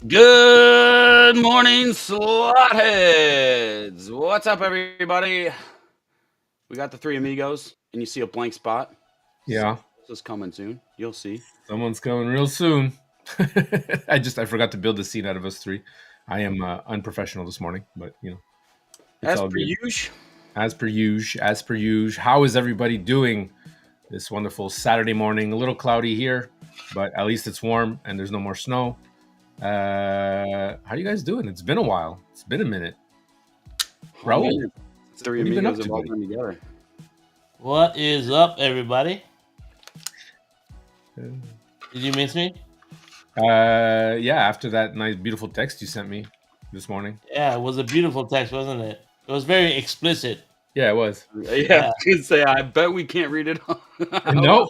Good morning, Slotheads. What's up, everybody? We got the three amigos, and you see a blank spot. Yeah, Someone else is coming soon. You'll see. someone's coming real soon. I forgot to build the scene out of us three. I am unprofessional this morning, but it's As all per good. usual, As per usual. How is everybody doing this wonderful Saturday morning? A little cloudy here, but at least it's warm and there's no more snow. How you guys doing? It's been a while. It's been a minute. hung in Raul, there. Three what have you been amigos up have to, all buddy? been together. What is up, everybody? Uh, Did you miss me? yeah, after that nice, beautiful text you sent me this morning. Yeah, it was a beautiful text, wasn't it? It was very explicit. Yeah, it was. Yeah, Yeah. I was gonna say. I bet we can't read it. Nope.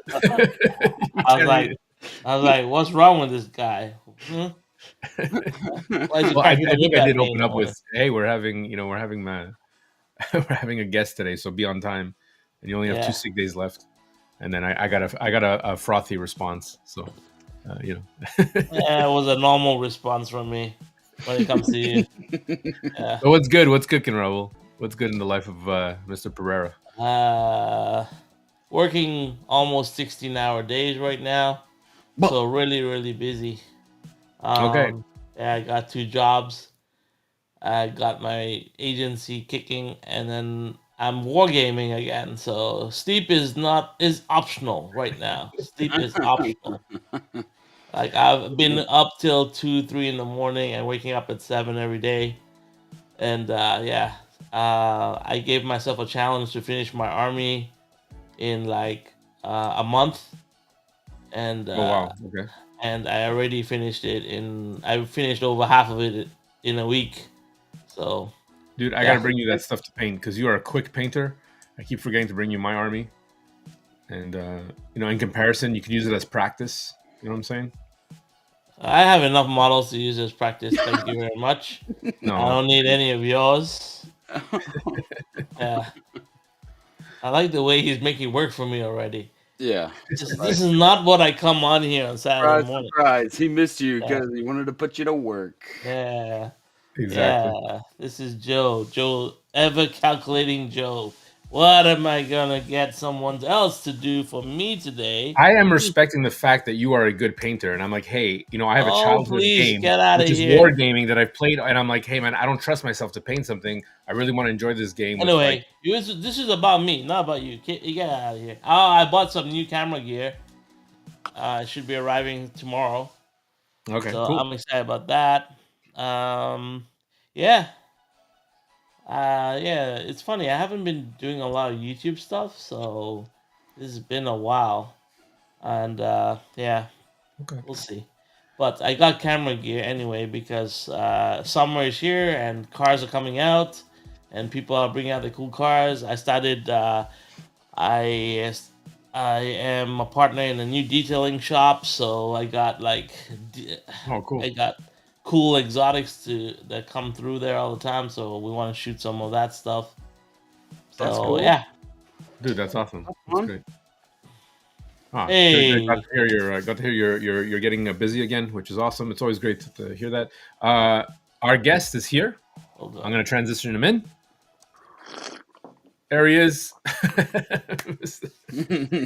You I was can't read like, it. what's wrong with this guy? Hmm? Why is he Well, I, cracking I a think whip I at did me in open the up morning? with, "Hey, we're having a guest today, so be on time." And you only have two Yeah, sick days left. And then I got a frothy response. So, you know, yeah, it was a normal response from me when it comes to you. Yeah. so what's good? What's cooking, Raul? What's good in the life of Mr. Pereira? Uh, Working almost 16-hour days right now, But so really, really busy. Okay, Yeah, I got two jobs. I got my agency kicking, and then I'm wargaming again. So sleep is optional right now. Sleep is optional. Like I've been up till 2, 3 in the morning and waking up at 7 every day. And yeah, I gave myself a challenge to finish my army in like a month, and oh uh, wow, okay, and I already finished it in. I finished over half of it in a week. So dude, I gotta yeah. bring you that stuff to paint because you are a quick painter. I keep forgetting to bring you my army, and in comparison, you could use it as practice. You know what I'm saying? I have enough models to use as practice. Thank you very much. I No, don't need any of yours. Yeah, I like the way he's making work for me already. yeah, This is not what I come on here on Saturday surprise, morning. surprise. He missed you Yeah, because he wanted to put you to work. yeah, exactly. yeah. This is Joe. Joe, ever calculating Joe. What am I gonna get someone else to do for me today? I am respecting the fact that you are a good painter, and I'm like, hey, I have a Oh, childhood please game, get out of which is here. wargaming that I've played, and I'm like, hey, man, I don't trust myself to paint something. I really want to enjoy this game with like, Anyway, this is about me, not about you. Get out of here. I bought some new camera gear. It should be arriving tomorrow, okay, so cool. I'm excited about that. Um, yeah, yeah. It's funny. I haven't been doing a lot of YouTube stuff, so this has been a while, and yeah, Okay. we'll see. But I got camera gear anyway because summer is here and cars are coming out, and people are bringing out the cool cars. I started. I I am a partner in a new detailing shop, so I got Oh, I cool. got cool exotics that come through there all the time. So we want to shoot some of that stuff. That's So cool. yeah, Dude, that's awesome. That's That's fun. great. Ah, good, good. Got hey, to hear you're getting busy again, which is awesome. It's always great to hear that. Our guest is here. hold I'm on. going to transition him in. There he is.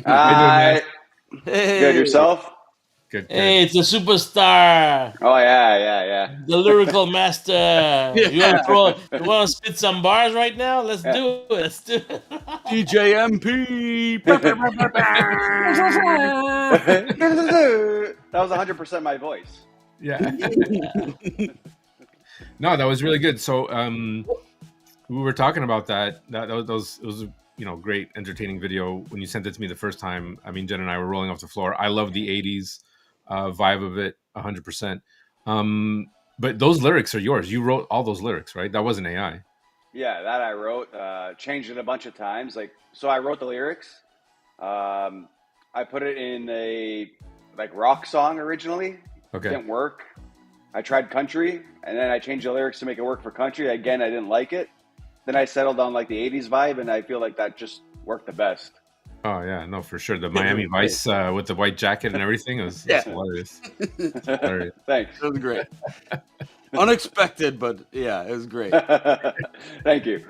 How you doing, man? Hi. Good Hey, yourself? Good, good. Hey, it's a superstar, Oh yeah. the lyrical master. yeah, You want to spit some bars right now? Let's Yeah. do it. Let's do it. DJ MP. That was 100% my voice. Yeah. No, that was really good. So, we were talking about that. It was great, entertaining video when you sent it to me the first time. I mean, Jen and I were rolling off the floor. I love the '80s vibe of it, 100%. But those lyrics are yours. You wrote all those lyrics, right? That wasn't AI. Yeah, that I wrote. Changed it a bunch of times. So I wrote the lyrics. I put it in a rock song originally. Okay. Didn't work. I tried country, and then I changed the lyrics to make it work for country. Again, I didn't like it. Then I settled on the '80s vibe, and I feel like that just worked the best. Oh yeah, no, for sure. The was Miami great. Vice with the white jacket and everything was Yeah. hilarious. Hilarious. Thanks. It was great. Unexpected, but yeah, it was great. Thank you.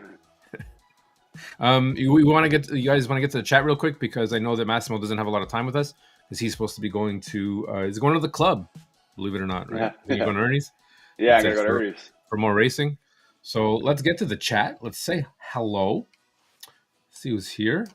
We want to get. You guys want to get to the chat real quick because I know that Massimo doesn't have a lot of time with us because he's supposed to be going to. He's going to the club, believe it or not, right? Yeah. You're going to Ernie's Yeah, I'm That's gonna go to it Ernie's. for more racing. So let's get to the chat. Let's say hello. See who's here.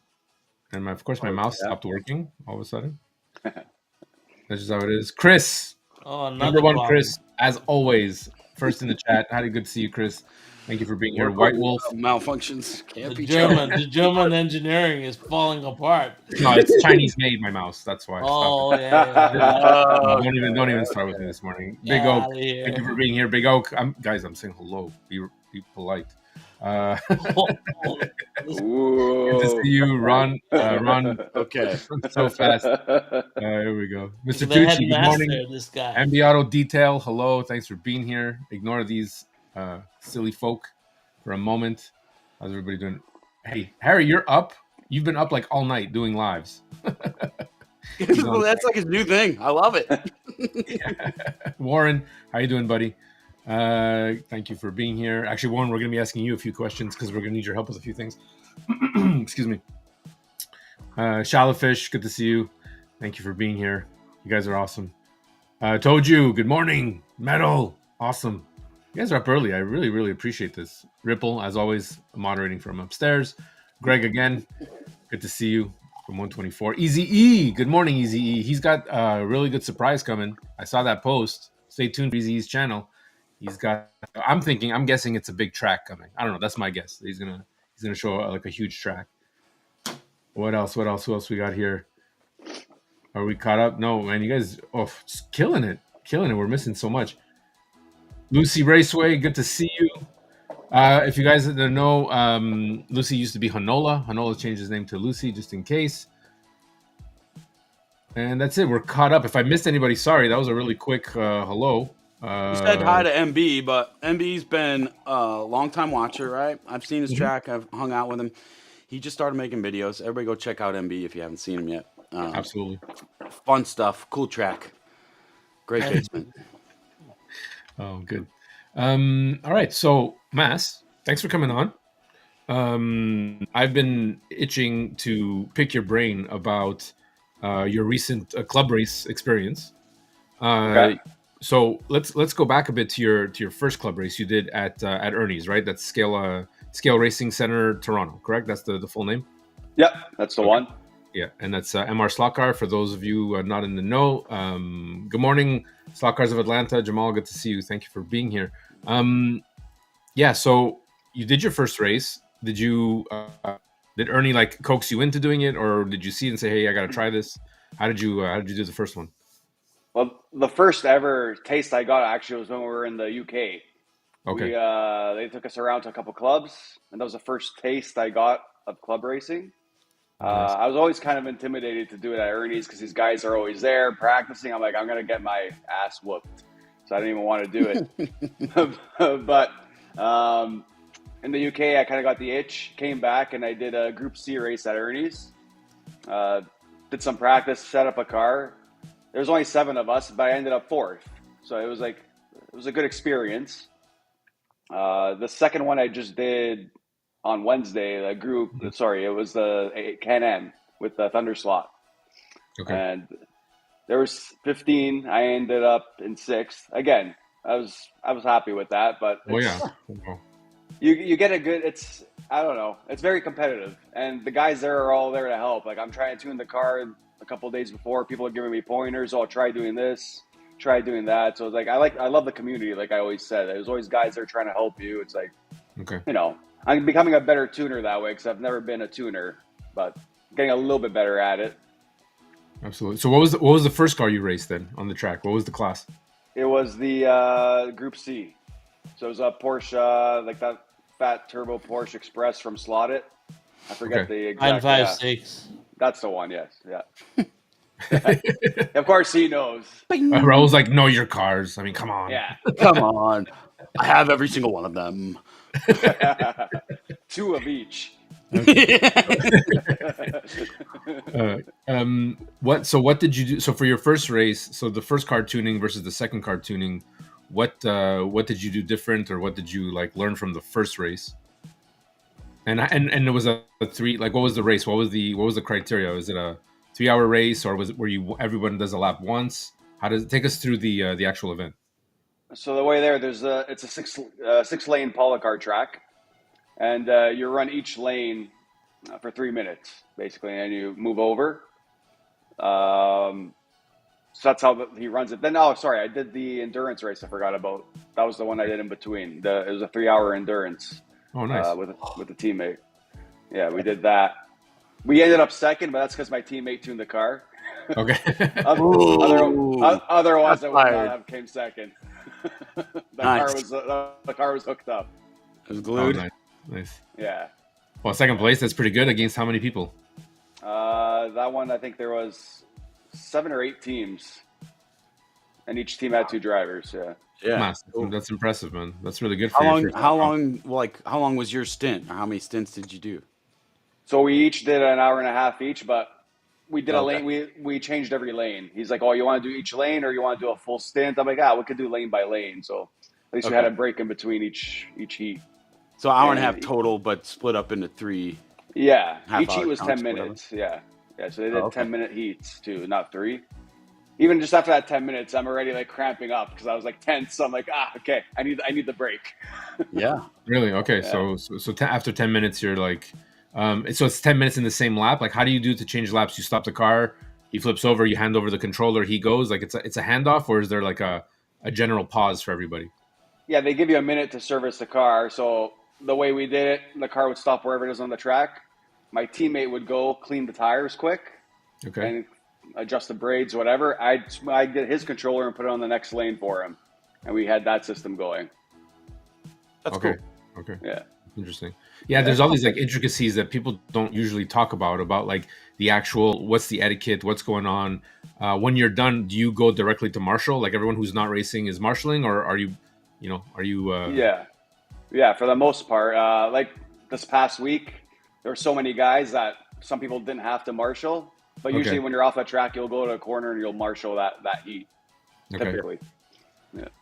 And of course, my mouse yeah. stopped working all of a sudden. That's just how it is. Chris, Oh, another number one, problem. Chris, as always, first in the chat. How good to see you, Chris. Thank you for being here. White Wolf. Malfunctions can't The be German engineering is falling apart. No, it's Chinese made, my mouse. That's why. Oh Stop yeah. it. Don't even start with me this morning. Big Get Oak, outta here. thank you for being here. Big Oak. Guys, I'm saying hello. Be polite. Good to see you, Ron. Ron, Okay. so fast. Here we go. Mr. The Tucci, good morning. headmaster, this guy. MB Auto Detail, hello. Thanks for being here. Ignore these silly folk for a moment. How's everybody doing? Hey, Harry, you're up. You've been up like all night doing lives. Well, that's like his new thing. I love it. Warren, how you doing, buddy? Thank you for being here. Actually, Warren, we're going to be asking you a few questions because we're going to need your help with a few things. Excuse me. Shallowfish, good to see you. Thank you for being here. You guys are awesome. Toju, good morning. Metal, awesome. You guys are up early. I really, really appreciate this. Ripple, as always, moderating from upstairs. Greg, again, good to see you from 124. Easy E, good morning, Easy E. He's got a really good surprise coming. I saw that post. Stay tuned for Easy E's channel. He's got. I'm guessing it's a big track coming. I don't know. That's my guess. He's gonna show like a huge track. What else? Who else we got here? Are we caught up? No, man. You guys, just killing it. We're missing so much. Lucy Raceway, good to see you. If you guys don't know, Lucy used to be Hanola. Hanola changed his name to Lucy just in case. And that's it. We're caught up. If I missed anybody, sorry. That was a really quick hello. You said hi to MB, but MB's been a long-time watcher, right? I've seen his track. I've hung out with him. He just started making videos. Everybody go check out MB if you haven't seen him yet. Absolutely. Fun stuff. Cool track. Great basement. Oh, good. All right. So, Mass, thanks for coming on. I've been itching to pick your brain about your recent club race experience. Okay. So let's go back a bit to your first club race you did at Ernie's, right? That's Scale Racing Center, Toronto, correct? That's the full name. Yep, that's the one. Yeah, and that's MR Slot Car. For those of you not in the know, good morning, Slot Cars of Atlanta. Jamal, good to see you. Thank you for being here. Yeah, so you did your first race. Did Ernie like coax you into doing it, or did you see it and say, "Hey, I got to try this"? How did you do the first one? Well, the first ever taste I got actually was when we were in the UK. Okay. They took us around to a couple clubs, and that was the first taste I got of club racing. Nice. I was always kind of intimidated to do it at Ernie's because these guys are always there practicing. I'm like, I'm going to get my ass whooped. So I didn't even want to do it. But in the UK, I kind of got the itch, came back, and I did a Group C race at Ernie's. Did some practice, set up a car. There was only 7 of us, but I ended up 4th. So it was a good experience. The second one I just did on Wednesday, it was the Can-Am with the Thunder Slot. Okay. And there was 15. I ended up in 6th. Again, I was happy with that, but you get a good, I don't know. It's very competitive, and the guys there are all there to help. Like, I'm trying to tune the car a couple of days before. People are giving me pointers. Oh, try doing this, try doing that. So it's like, I love the community. Like I always said, there's always guys there trying to help you. It's like, okay. I'm becoming a better tuner that way because I've never been a tuner, but getting a little bit better at it. Absolutely. So what was the first car you raced then on the track? What was the class? It was the Group C. So it was a Porsche, like that fat turbo Porsche Express from Slotted. I forget the exact. 956. That's the one. Yes. Yeah. Of course, he knows. Raul's like, know your cars. I mean, come on. Yeah. Come on. I have every single one of them. Two of each. What did you do? So for your first race, so the first car tuning versus the second car tuning, what did you do different, or what did you like learn from the first race? And it was a three. Like, what was the race? What was the criteria? Was it a 3-hour race, or was it where everyone does a lap once? How does it take us through the actual event? So the way it's a six lane polycar track, and you run each lane for 3 minutes basically, and you move over. So that's how he runs it. Then, oh, sorry, I did the endurance race. I forgot about. That was the one I did in between. It was a 3-hour endurance. Oh, nice. With a teammate. Yeah, we did that. We ended up second, but that's because my teammate tuned the car. Okay. Otherwise, I would fired. not have came second. Nice. The car was hooked up. It was Oh, glued. nice. Yeah. Well, second place. That's pretty good. Against how many people? That one, I think there was 7 or 8 teams, and each team had 2 drivers. Yeah. Yeah. Massive. That's impressive, man. That's really good for How you. long? First How time. long? How long was your stint? Or how many stints did you do? So we each did an hour and a half each, but we did a Okay. lane. We changed every lane. He's like, "Oh, you want to do each lane, or you want to do a full stint?" I'm like, we could do lane by lane. So at least we had Okay. a break in between each heat. So hour and a half And- total, but split up into 3. Yeah, Half each hour heat was counts, 10 whatever. minutes. Yeah. So they did Oh, okay. 10-minute heats too, not 3. Even just after that 10 minutes, I'm already like cramping up because I was like tense. So I'm like, okay, I need the break. Yeah. Really? Okay. Yeah. So after 10 minutes, you're like, so it's 10 minutes in the same lap. Like, how do you do to change laps? You stop the car, he flips over, you hand over the controller, he goes. Like, it's a handoff, or is there like a general pause for everybody? Yeah, they give you a minute to service the car. So the way we did it, the car would stop wherever it is on the track. My teammate would go clean the tires quick Okay. and adjust the braids, whatever. I'd get his controller and put it on the next lane for him. And we had that system going. That's Okay. cool. Okay. Yeah. Interesting. Yeah, there's all these like intricacies that people don't usually talk about like the actual what's the etiquette, what's going on. When you're done, do you go directly to marshal? Like everyone who's not racing is marshaling, or are you? Yeah, for the most part. Like this past week, there were so many guys that some people didn't have to marshal. But Okay. usually when you're off the track, you'll go to a corner and you'll marshal that heat, Okay. typically.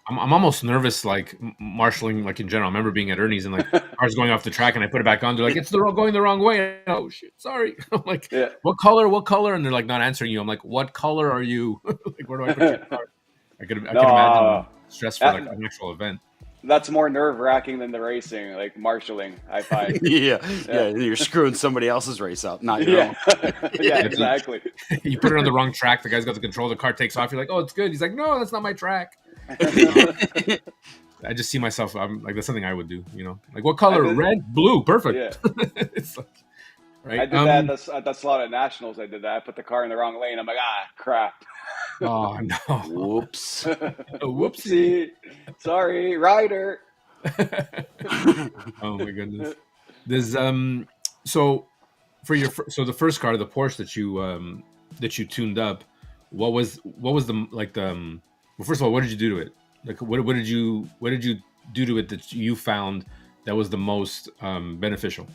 I'm almost nervous, like marshaling, like in general. I remember being at Ernie's and like cars going off the track, and I put it back on. They're like, "It's going the wrong way." Oh shit, sorry. I'm like, Yeah. "What color? What color?" And they're like, not answering you. I'm like, "What color are you?" Like, where do I put your car? I could imagine stress for like an actual event. That's more nerve-wracking than the racing, like marshaling, I find. Yeah. You're screwing somebody else's race up, not your own. Yeah, exactly. You put it on the wrong track. The guy's got the control. The car takes off. You're like, "Oh, it's good." He's like, "No, that's not my track." I just see myself. I'm like, that's something I would do. Like what color? Red, blue, perfect. Yeah. It's like, right. I did that at the slot at Nationals. I did that. I put the car in the wrong lane. I'm like, crap. Oh no! Whoops. Whoopsie! Sorry, rider. Oh my goodness. There's so for the first car, the Porsche that you tuned up, what was the well, first of all, what did you do to it? Like what did you do to it that you found that was the most beneficial?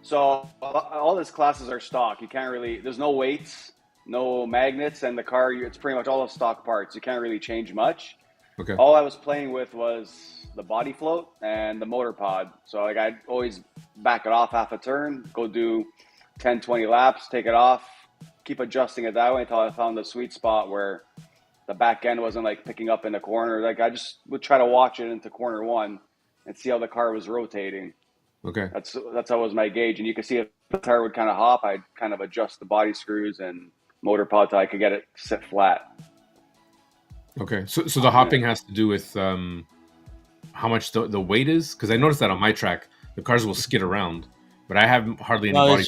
So all these classes are stock. You can't really. There's no weights, no magnets, and the car. It's pretty much all of stock parts. You can't really change much. Okay. All I was playing with was the body float and the motor pod. So like I'd always back it off half a turn, go do 10, 20 laps, take it off, keep adjusting it that way until I found the sweet spot where the back end wasn't like picking up in the corner. Like I just would try to watch it into corner 1 and see how the car was rotating. Okay. That's how was my gauge. And you can see if the tire would kind of hop, I'd kind of adjust the body screws and motor pod till I could get it sit flat. Okay. So the hopping has to do with how much the weight is? Because I noticed that on my track, the cars will skid around, but I have hardly any No, body.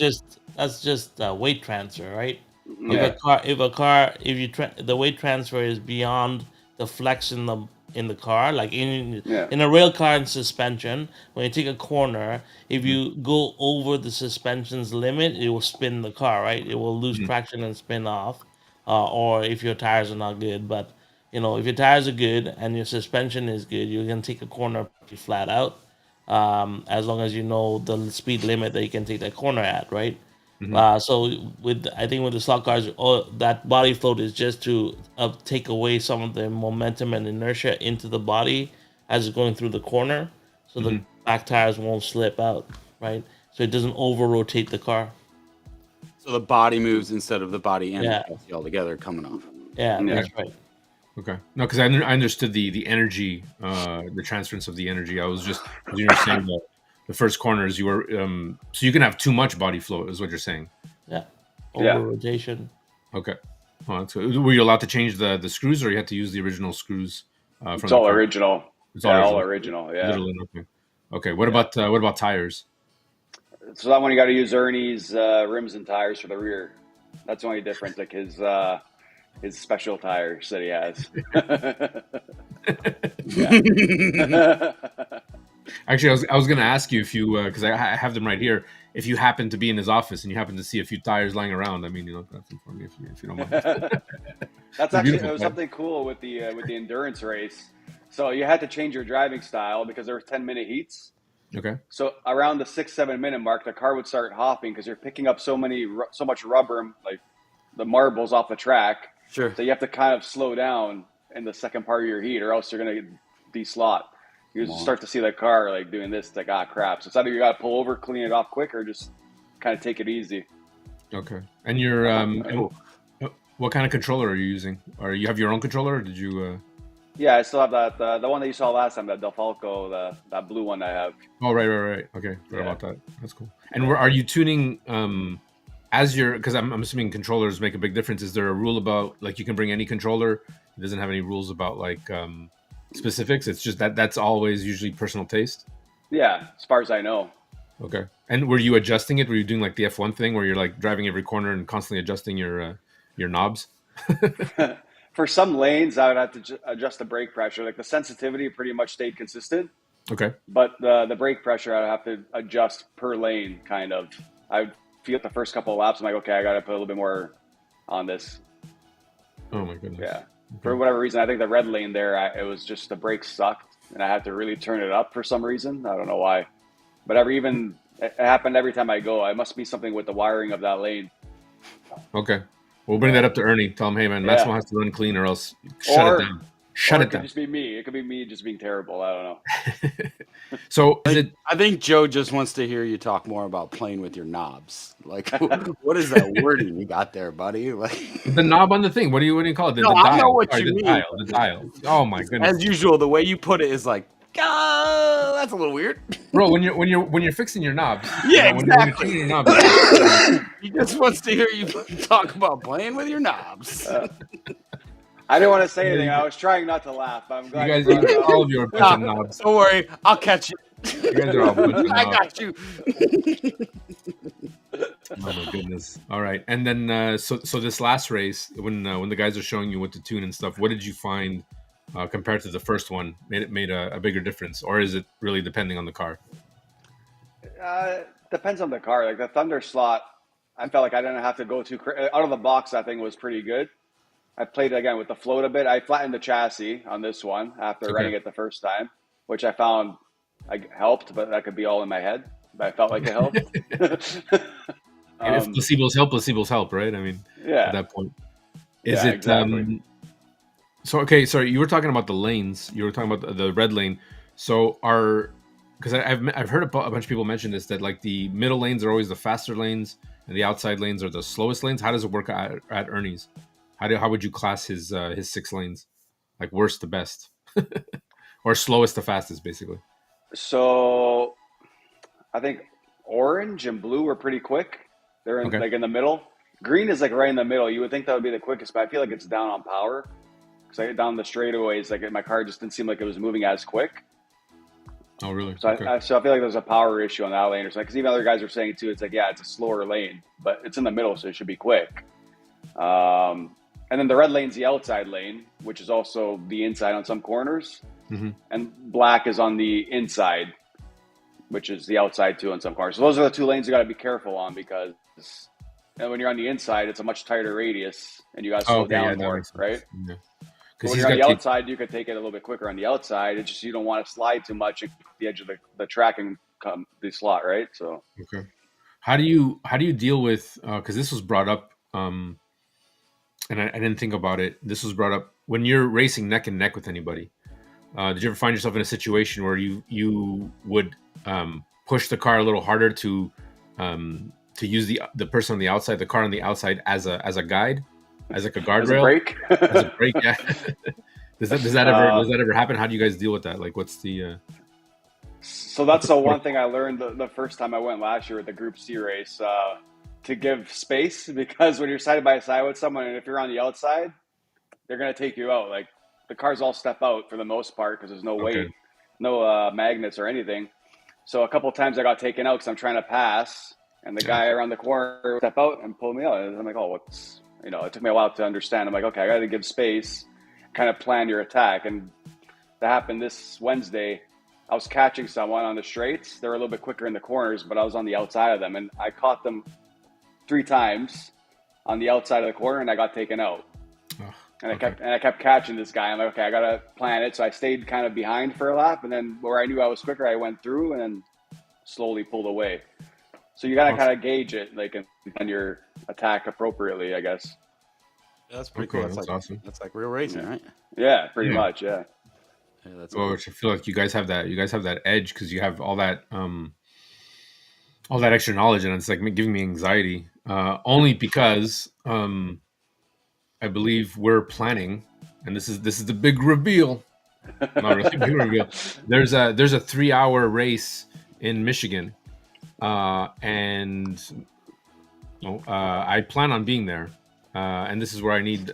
that's just weight transfer, right? Yeah. The weight transfer is beyond the flex in the car, like in Yeah. a rail car and suspension. When you take a corner, if you go over the suspension's limit, it will spin the car, right? It will lose traction and spin off, or if your tires are not good. But if your tires are good and your suspension is good, you can take a corner pretty flat out. as long as you know the speed limit that you can take that corner at, right? So I think with the slot cars, that body float is just to take away some of the momentum and inertia into the body as it's going through the corner, so the back tires won't slip out, right? So it doesn't over rotate the car. So the body moves instead of the body and Yeah. the chassis altogether coming off. Yeah, Yeah. that's right. Okay. No, because I understood the energy, the transference of the energy. I was just, you were saying the first corners, you were, so you can have too much body flow, is what you're saying. Yeah, Yeah. over rotation. Okay. Oh, that's good. Were you allowed to change the screws, or you had to use the original screws from It's the all car? original. It's All original. Yeah. Literally nothing. Okay. What about tires? So that one you got to use Ernie's rims and tires for the rear. That's the only difference. Like his special tires that he has. Actually, I was going to ask you if you, because I have them right here. If you happen to be in his office and you happen to see a few tires lying around, I mean, that's for me if you don't mind. That's actually beautiful, it was man. something cool with the endurance race. So you had to change your driving style because there were 10-minute heats. Okay. So around the 6-7 minute mark, the car would start hopping because you're picking up so much rubber, like the marbles off the track. Sure. So you have to kind of slow down in the second part of your heat, or else you're gonna de-slot. You just start to see the car like doing this, like crap. So it's either you got to pull over, clean it off quick, or just kind of take it easy. Okay. And you're what kind of controller are you using? Or you have your own controller, or did you? Yeah, I still have that the one that you saw last time, that Delfalco, that blue one I have. Oh, right. Okay, forgot Yeah. about that. That's cool. And are you tuning as your? Because I'm assuming controllers make a big difference. Is there a rule about like you can bring any controller? It doesn't have any rules about like specifics. It's just that's always usually personal taste. Yeah, as far as I know. Okay. And were you adjusting it? Were you doing like the F1 thing where you're like driving every corner and constantly adjusting your knobs? For some lanes, I would have to adjust the brake pressure. Like the sensitivity pretty much stayed consistent, Okay. but the brake pressure I'd have to adjust per lane. Kind of, I would feel it the first couple of laps. I'm like, okay, I got to put a little bit more on this. Oh my goodness. Yeah. For whatever reason, I think the red lane there, it was just the brakes sucked, and I had to really turn it up for some reason. I don't know why, but it happened every time I go. It must be something with the wiring of that lane. Okay. We'll bring that up to Ernie. Tell him, hey man, Maximo has to run clean or else shut Or- it down. Shut Or it it could down. just be me. It could be me just being terrible. I don't know. So is it? I think Joe just wants to hear you talk more about playing with your knobs. Like, what is that wording you got there, buddy? Like, The knob on the thing. What do you call it? The No, I dial. know what Sorry, you the mean. The dial. Oh my goodness, as usual, the way you put it is like, that's a little weird. bro! When you're fixing your knobs, Yeah, when you're exactly. changing your knobs, He just wants to hear you talk about playing with your knobs. I didn't want to say anything. I was trying not to laugh. But I'm you glad guys, brought it up. all of you are a bunch of knobs. Don't worry, I'll catch you. You guys are all a bunch of I knobs. got you. Oh my goodness! All right, and then so this last race, when the guys are showing you what to tune and stuff, what did you find compared to the first one? Made a bigger difference, or is it really depending on the car? Depends on the car. Like the Thunder slot, I felt like I didn't have to go too out of the box. That thing was pretty good. I played again with the float a bit. I flattened the chassis on this one after Okay. running it the first time, which I found helped, but that could be all in my head. But I felt like it helped. And if placebos help, right? I mean, at yeah, that point, is Yeah, it? exactly. So okay, sorry, you were talking about the lanes. You were talking about the red lane. So because I've heard a bunch of people mention this, that like the middle lanes are always the faster lanes and the outside lanes are the slowest lanes. How does it work at Ernie's? How would you class his 6 lanes? Like worst to best, or slowest to fastest, basically. So I think orange and blue are pretty quick. They're Okay. like in the middle. Green is like right in the middle. You would think that would be the quickest, but I feel like it's down on power. Because I get down the straightaways, like my car just didn't seem like it was moving as quick. Oh, really? So Okay. I feel like there's a power issue on that lane or something. Because even other guys are saying too, it's like, yeah, it's a slower lane, but it's in the middle, so it should be quick. And then the red lane's the outside lane, which is also the inside on some corners. Mhm. And black is on the inside, which is the outside too on some corners. So those are the 2 lanes you got to be careful on, because when you're on the inside, it's a much tighter radius and you got to slow down that more, makes sense. right? Yeah. because when he's you're on got the the outside, you could take it a little bit quicker on the outside. It's just you don't want to slide too much at the edge of the track and come the slot, right? So okay. How do you deal with because this was brought up and I didn't think about it. This was brought up when you're racing neck and neck with anybody. Did you ever find yourself in a situation where you would push the car a little harder to use the person on the outside, the car on the outside as a guide, as like a as a guardrail, break. as a brake? Yeah. does that ever happen? How do you guys deal with that? Like, what's the So that's the one thing I learned the first time I went last year with the Group C race, to give space, because when you're side by side with someone and if you're on the outside, they're going to take you out. Like the cars all step out for the most part because there's no Okay. weight, no magnets or anything. So a couple of times I got taken out because I'm trying to pass and the guy around the corner step out and pull me out. And I'm like, oh, it took me a while to understand. I'm like, okay, I got to give space, kind of plan your attack. And that happened this Wednesday. I was catching someone on the straights. They were a little bit quicker in the corners, but I was on the outside of them. And I caught them 3 times on the outside of the corner and I got taken out. Oh, And okay. I kept catching this guy. I'm like, okay, I gotta plan it. So I stayed kind of behind for a lap, and then where I knew I was quicker, I went through and then slowly pulled away. So you gotta Awesome. kind of gauge it, like, and plan your attack appropriately, I guess. That's pretty Okay, cool. that's awesome. That's like real racing, Yeah. right? Yeah, pretty Yeah. much. Yeah. Yeah, that's Well, cool. which I feel like you guys have that edge because you have all that extra knowledge, and it's like giving me anxiety. Only because I believe we're planning, and this is the big reveal. Not really big reveal. There's a 3-hour race in Michigan, and I plan on being there. And this is where I need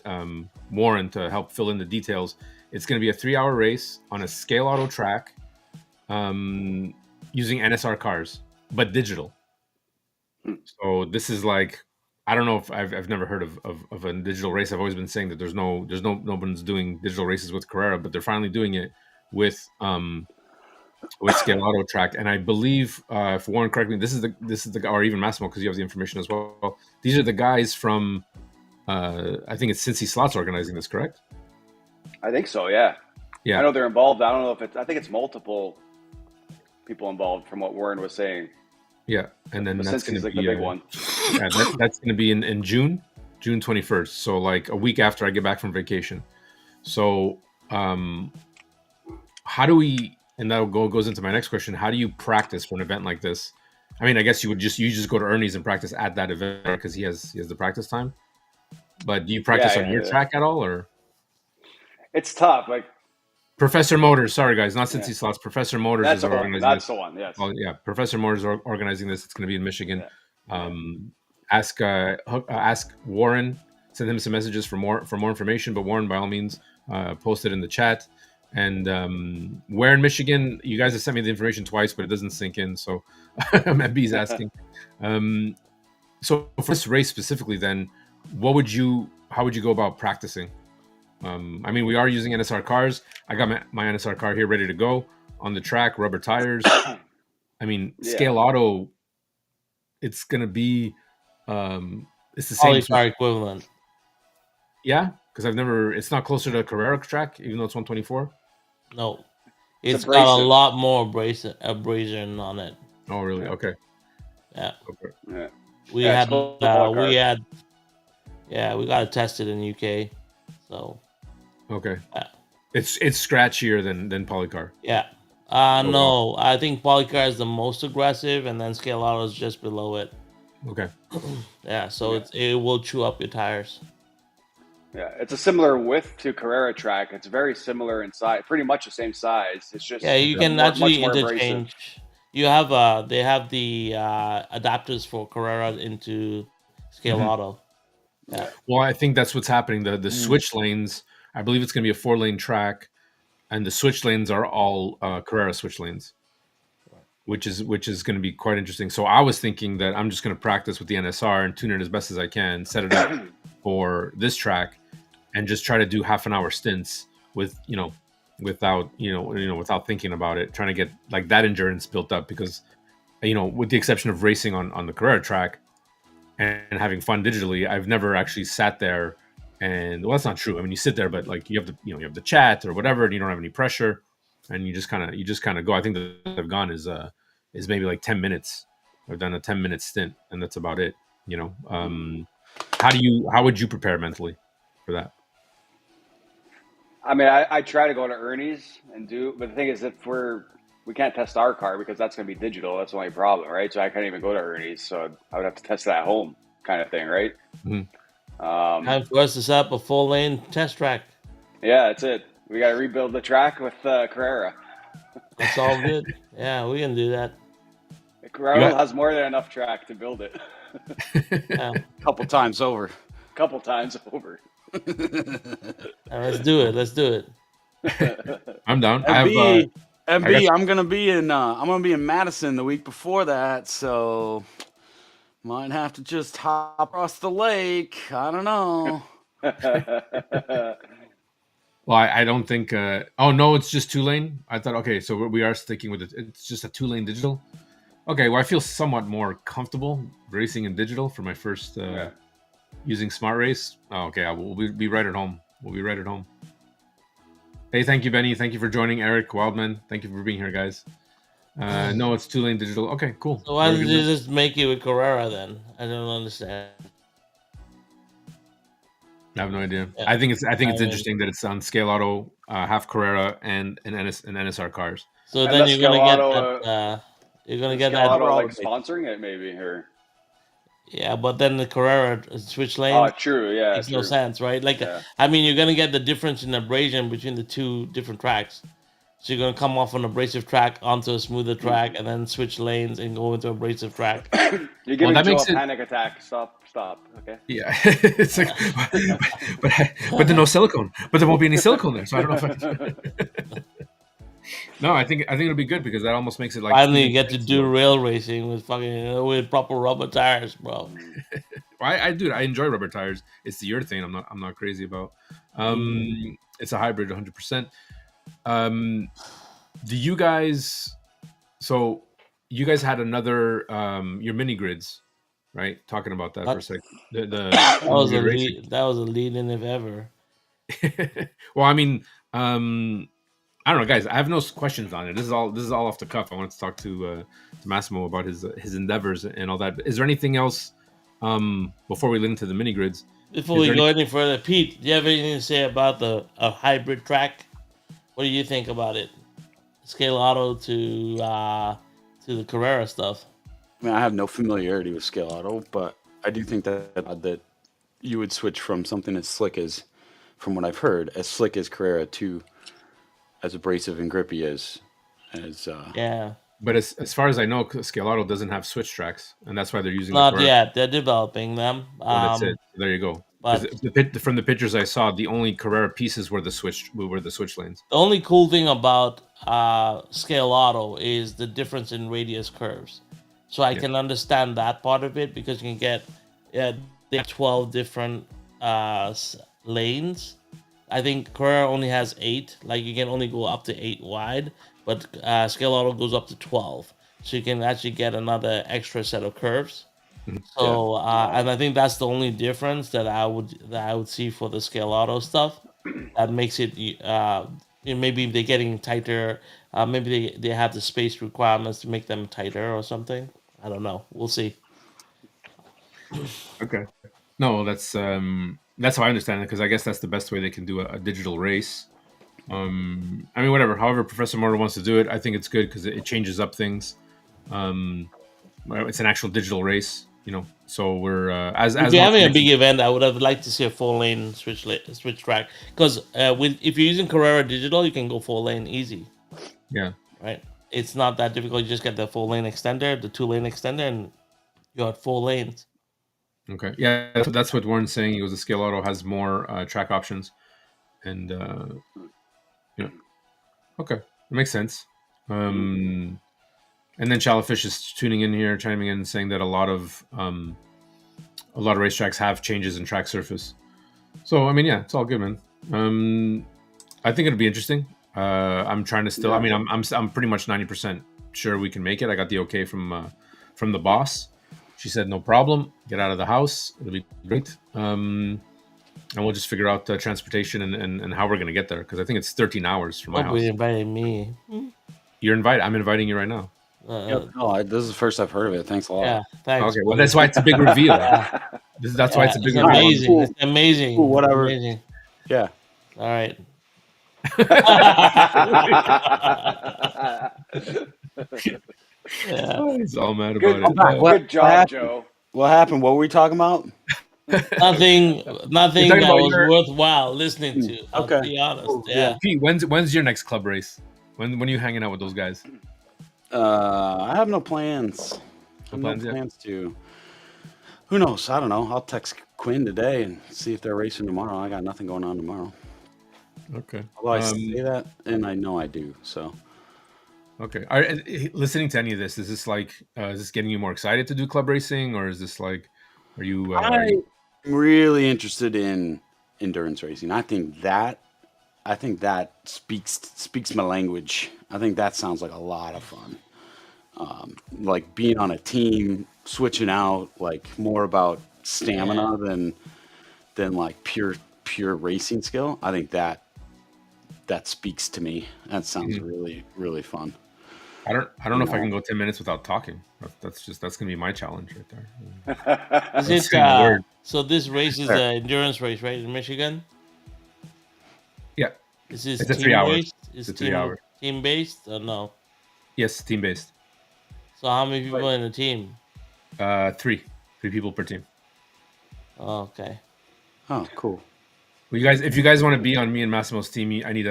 Warren to help fill in the details. It's going to be a 3-hour race on a scale auto track, using NSR cars, but digital. So this is like, I don't know if I've never heard of a digital race. I've always been saying that nobody's doing digital races with Carrera, but they're finally doing it with Scale Auto Track. And I believe, if Warren correct me, this is the or even Massimo, because you have the information as well. These are the guys from I think it's Cincy Slots organizing this, correct? I think so. Yeah. Yeah. I know they're involved. I don't know if I think it's multiple people involved from what Warren was saying. Yeah, and then But that's since going he's to like be the big one. Yeah, that's going to be in June 21st. So like a week after I get back from vacation. So how do we? And that goes into my next question. How do you practice for an event like this? I mean, I guess you just go to Ernie's and practice at that event because he has the practice time. But do you practice on your track at all, or? It's tough. Like Professor Motors, sorry guys, not Cincy Yeah. Slots. Professor Motors that's is the one. organizing That's this. the one. Yes. Well, yeah, Professor Motors are organizing this. It's going to be in Michigan. Yeah. Ask Warren. Send him some messages for more information. But Warren, by all means, post it in the chat. And where in Michigan? You guys have sent me the information twice, but it doesn't sink in. So MB's asking. So for this race specifically, then, how would you go about practicing? I mean, we are using NSR cars. I got my NSR car here ready to go on the track, rubber tires. I mean, Scale Auto, it's going to be, it's the same. Polycar equivalent. Yeah, because it's not closer to a Carrera track, even though it's 124. No, it's got abrasive. a lot more abrasion on it. Oh, really? Yeah. Okay. Yeah, Okay. Yeah. we Yeah, had it's Polycar. we got it tested in UK. So Okay. Yeah. It's scratchier than Polycar. yeah, no, I think Polycar is the most aggressive, and then Scale Auto is just below it. Okay. Yeah, so it will chew up your tires. Yeah, it's a similar width to Carrera track. It's very similar in size, pretty much the same size. It's just Yeah, you can much actually more abrasive. interchange. You have they have the adapters for Carrera into Scale Mhm. Auto. Yeah. Well, I think that's what's happening. The switch lanes, I believe it's going to be a 4-lane track, and the switch lanes are all Carrera switch lanes, which is going to be quite interesting. So I was thinking that I'm just going to practice with the NSR and tune it as best as I can, set it up for this track, and just try to do half-an-hour stints with without thinking about it, trying to get like that endurance built up, because with the exception of racing on the Carrera track and having fun digitally, I've never actually sat there And well, that's not true. I mean, you sit there, but like you have the chat or whatever, and you don't have any pressure, and you just kind of go. I think that I've gone is maybe like 10 minutes. I've done a 10-minute stint, and that's about it. How would you prepare mentally for that? I mean, I try to go to Ernie's and do, but the thing is, if we can't test our car because that's going to be digital. That's the only problem, right? So I can't even go to Ernie's. So I would have to test it at home, kind of thing, right? Time for us to set up a full lane test track. Yeah, that's it. We got to rebuild the track with Carrera. That's all good. Yeah, we can do that. Carrera has more than enough track to build it. Yeah. Couple times over. Couple times over. Let's do it. I'm down. MB, I'm gonna be in Madison the week before that, so might have to just hop across the lake. I don't know. Well, I don't think. Oh no, it's just 2-lane. I thought, okay, so we are sticking with it. It's just a 2-lane digital. Okay, well, I feel somewhat more comfortable racing in digital for my first using Smart Race. Oh, okay, we'll be right at home. We'll be right at home. Hey, thank you, Benny. Thank you for joining, Eric Wildman. Thank you for being here, guys. No, it's 2-lane digital. Okay, cool. So why did you just make it with Carrera then? I don't understand. I have no idea. Yeah. I think it's interesting that it's on Scale Auto, half Carrera and NSR cars. So then you're gonna get that. You're gonna get that. Auto, like sponsoring it, maybe, or yeah, but then the Carrera switch lane. Oh, true. Yeah, makes no sense, right? Like, yeah. I mean, you're gonna get the difference in abrasion between the two different tracks. So you're gonna come off an abrasive track onto a smoother track, and then switch lanes and go into abrasive track. You're giving Joe a panic attack. Stop. Okay. Yeah, it's like, but there's no silicone. But there won't be any silicone there, so I don't know if No, I think it'll be good because that almost makes it like finally you get to do rail racing with with proper rubber tires, bro. I enjoy rubber tires. It's the urethane I'm not crazy about. It's a hybrid 100%. Do you guys? So you guys had another your mini grids, right? Talking about that for a second. That was a lead in if ever. Well, I mean, I don't know, guys. I have no questions on it. This is all off the cuff. I wanted to talk to Massimo about his endeavors and all that. Is there anything else before we get into the mini grids? Before we go any further, Pete, do you have anything to say about a hybrid track? What do you think about it? Scale Auto to the Carrera stuff. I mean, I have no familiarity with Scale Auto, but I do think that you would switch from something as slick as, from what I've heard, as slick as Carrera to as abrasive and grippy as yeah. But as far as I know, Scale Auto doesn't have switch tracks, and that's why they're using. Not yet. They're developing them. Well, that's it. There you go. But from the pictures I saw, the only Carrera pieces were the switch lanes. The only cool thing about Scale Auto is the difference in radius curves. So I can understand that part of it because you can get they have 12 different lanes. I think Carrera only has 8. Like you can only go up to 8 wide, but Scale Auto goes up to 12. So you can actually get another extra set of curves. So and I think that's the only difference that I would see for the Scale Auto stuff. That makes it maybe they're getting tighter. Maybe they have the space requirements to make them tighter or something. I don't know. We'll see. Okay. No, that's how I understand it because I guess that's the best way they can do a digital race. I mean, whatever. However, Professor Motor wants to do it, I think it's good because it changes up things. It's an actual digital race, So we're as if you're having a big event, I would have liked to see a 4-lane switch track because if you're using Carrera Digital, you can go 4-lane easy. Yeah. Right. It's not that difficult. You just get the 4-lane extender, the 2-lane extender, and you're at 4 lanes. Okay. Yeah, that's what Warren's saying. He goes, the Scale Auto has more track options, and okay, it makes sense. And then Shallowfish is tuning in here, chiming in, saying that a lot of racetracks have changes in track surface. So I mean, yeah, it's all good, man. I think it'll be interesting. I'm trying to still. I mean, I'm pretty much 90% sure we can make it. I got the okay from the boss. She said no problem. Get out of the house. It'll be great. and we'll just figure out the transportation and how we're gonna get there, because I think it's 13 hours from my house. Nobody invited me. You're invited. I'm inviting you right now. Yep. No, this is the first I've heard of it. Thanks a lot. Yeah, thanks. Okay, well buddy. that's why it's a big reveal. Yeah, That's why it's a big it's reveal. amazing. Cool. It's amazing. Cool, whatever. Amazing. Yeah. All right. Yeah. He's all mad Good, about it. What- good job, what Joe. What happened? What were we talking about? Nothing talking that about was your- worthwhile listening to. I'll Okay. be honest. Cool, Yeah. Pete, when's your next club race? When are you hanging out with those guys? I have no plans. No plans yet? To. Who knows? I don't know. I'll text Quinn today and see if they're racing tomorrow. I got nothing going on tomorrow. Okay. Although I say that, and I know I do. So Okay. Listening to any of this, is this like is this getting you more excited to do club racing, or is this like, are you? I'm really interested in endurance racing. I think that speaks my language. I think that sounds like a lot of fun. Like being on a team, switching out, like more about stamina than like pure racing skill. I think that speaks to me. That sounds really, really fun. I don't know if I can go 10 minutes without talking. That's gonna be my challenge right there. Is it, saying the word. so this race is an endurance race, right, in Michigan? Yeah. Is this It's a team 3 hours. based? Is It's a 3 hour. team based or no? Yes, team based. So how many people in the team? 3 people per team. Oh, okay. Oh, cool. Well, if you guys want to be on me and Massimo's team, I need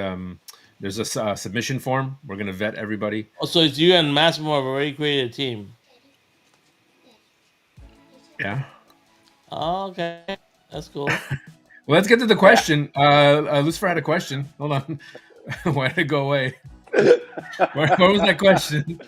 there's a submission form. We're gonna vet everybody. Oh, so it's you and Massimo have already created a team. Yeah. Oh, okay. That's cool. Well, let's get to the question. Lucifer had a question. Hold on. Why did it go away? Where was that question?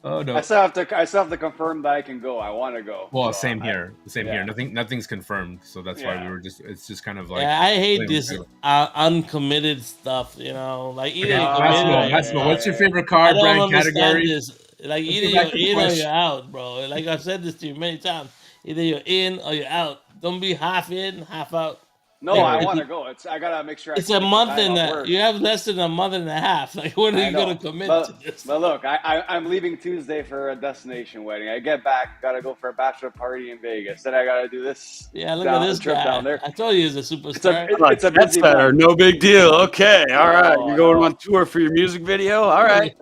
Oh no. I still have to confirm that I can go. I want to go. Well, So same here. Same here. yeah. Nothing's confirmed, so that's why Yeah. it's just kind of like. Yeah, I hate playing this with it. uncommitted stuff. You know, like either Okay, you're Massimo, committed. Massimo, what's your favorite I car, don't brand, understand category? this. Like either get you're back to the in or question. you're out, bro. Like I've said this to you many times. Either you're in or you're out. Don't be half in, half out. No, Like, I if want you- to go. I gotta make sure. It's I a can take month the time and off a, work. you have less than a month and a half. Like when are I you know. gonna commit but, to this? But look, I'm leaving Tuesday for a destination wedding. I get back, gotta go for a bachelor party in Vegas. Then I gotta do this. Yeah, look down, at this trip guy. down there. I told you he's a superstar. It's a That's busy better. month. No big deal. Okay. All right. Oh, You're going no. on tour for your music video. All right.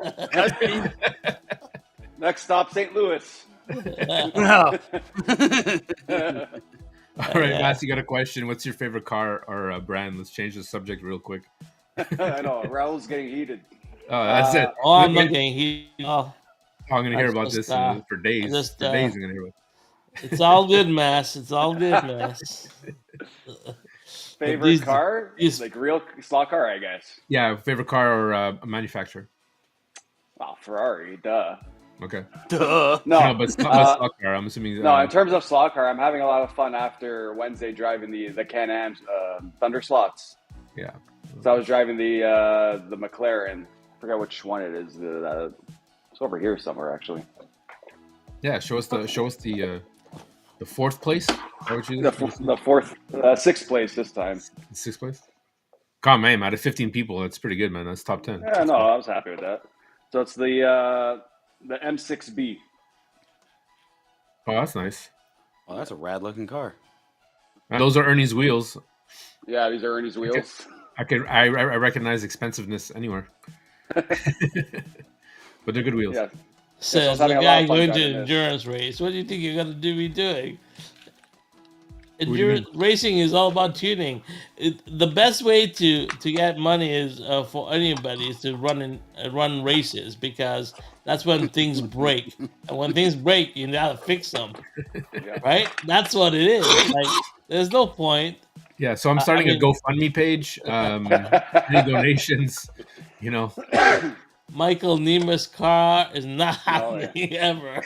Next stop, St. Louis. No. All right, Mass, you got a question. What's your favorite car or brand? Let's change the subject real quick. I know. Raul's getting heated. Oh, that's it. Oh, I'm not getting heat. Oh, I'm gonna hear I about just, this for days. just, for days, I'm gonna hear about. it's all good, Mass. It's all good, Mass. Favorite these- car? these- Like real slot car, I guess. Yeah, favorite car or manufacturer. Wow, Ferrari, duh. Okay. Duh. No, No, but it's not my stock car. I'm assuming. no. In terms of slot car, I'm having a lot of fun after Wednesday driving the Can-Am Thunder slots. Yeah. So I was driving the McLaren. I forgot which one it is. It's over here somewhere, actually. Yeah. Show us the fourth place. Is that what you- The fourth, sixth place this time. Sixth place. God, man, out of 15 people, that's pretty good, man. That's top 10. Yeah, no, I was happy with that. So it's the M6B. Oh, that's nice. Well, that's a rad looking car. And those are Ernie's wheels. Yeah, these are Ernie's wheels. I recognize expensiveness anywhere. But they're good wheels. Yeah. Says having the a lot guy of fun going to driving this. endurance race. What do you think you're gonna be doing? Endurance racing is all about tuning. The best way to get money is for anybody is to run races, because that's when things break. And when things break, you gotta fix them, Yeah. right? That's what it is. Like, there's no point. Yeah, so I'm starting mean- a GoFundMe page. Any donations, you know. Michael Nemeth's car is not Oh, yeah. happening ever.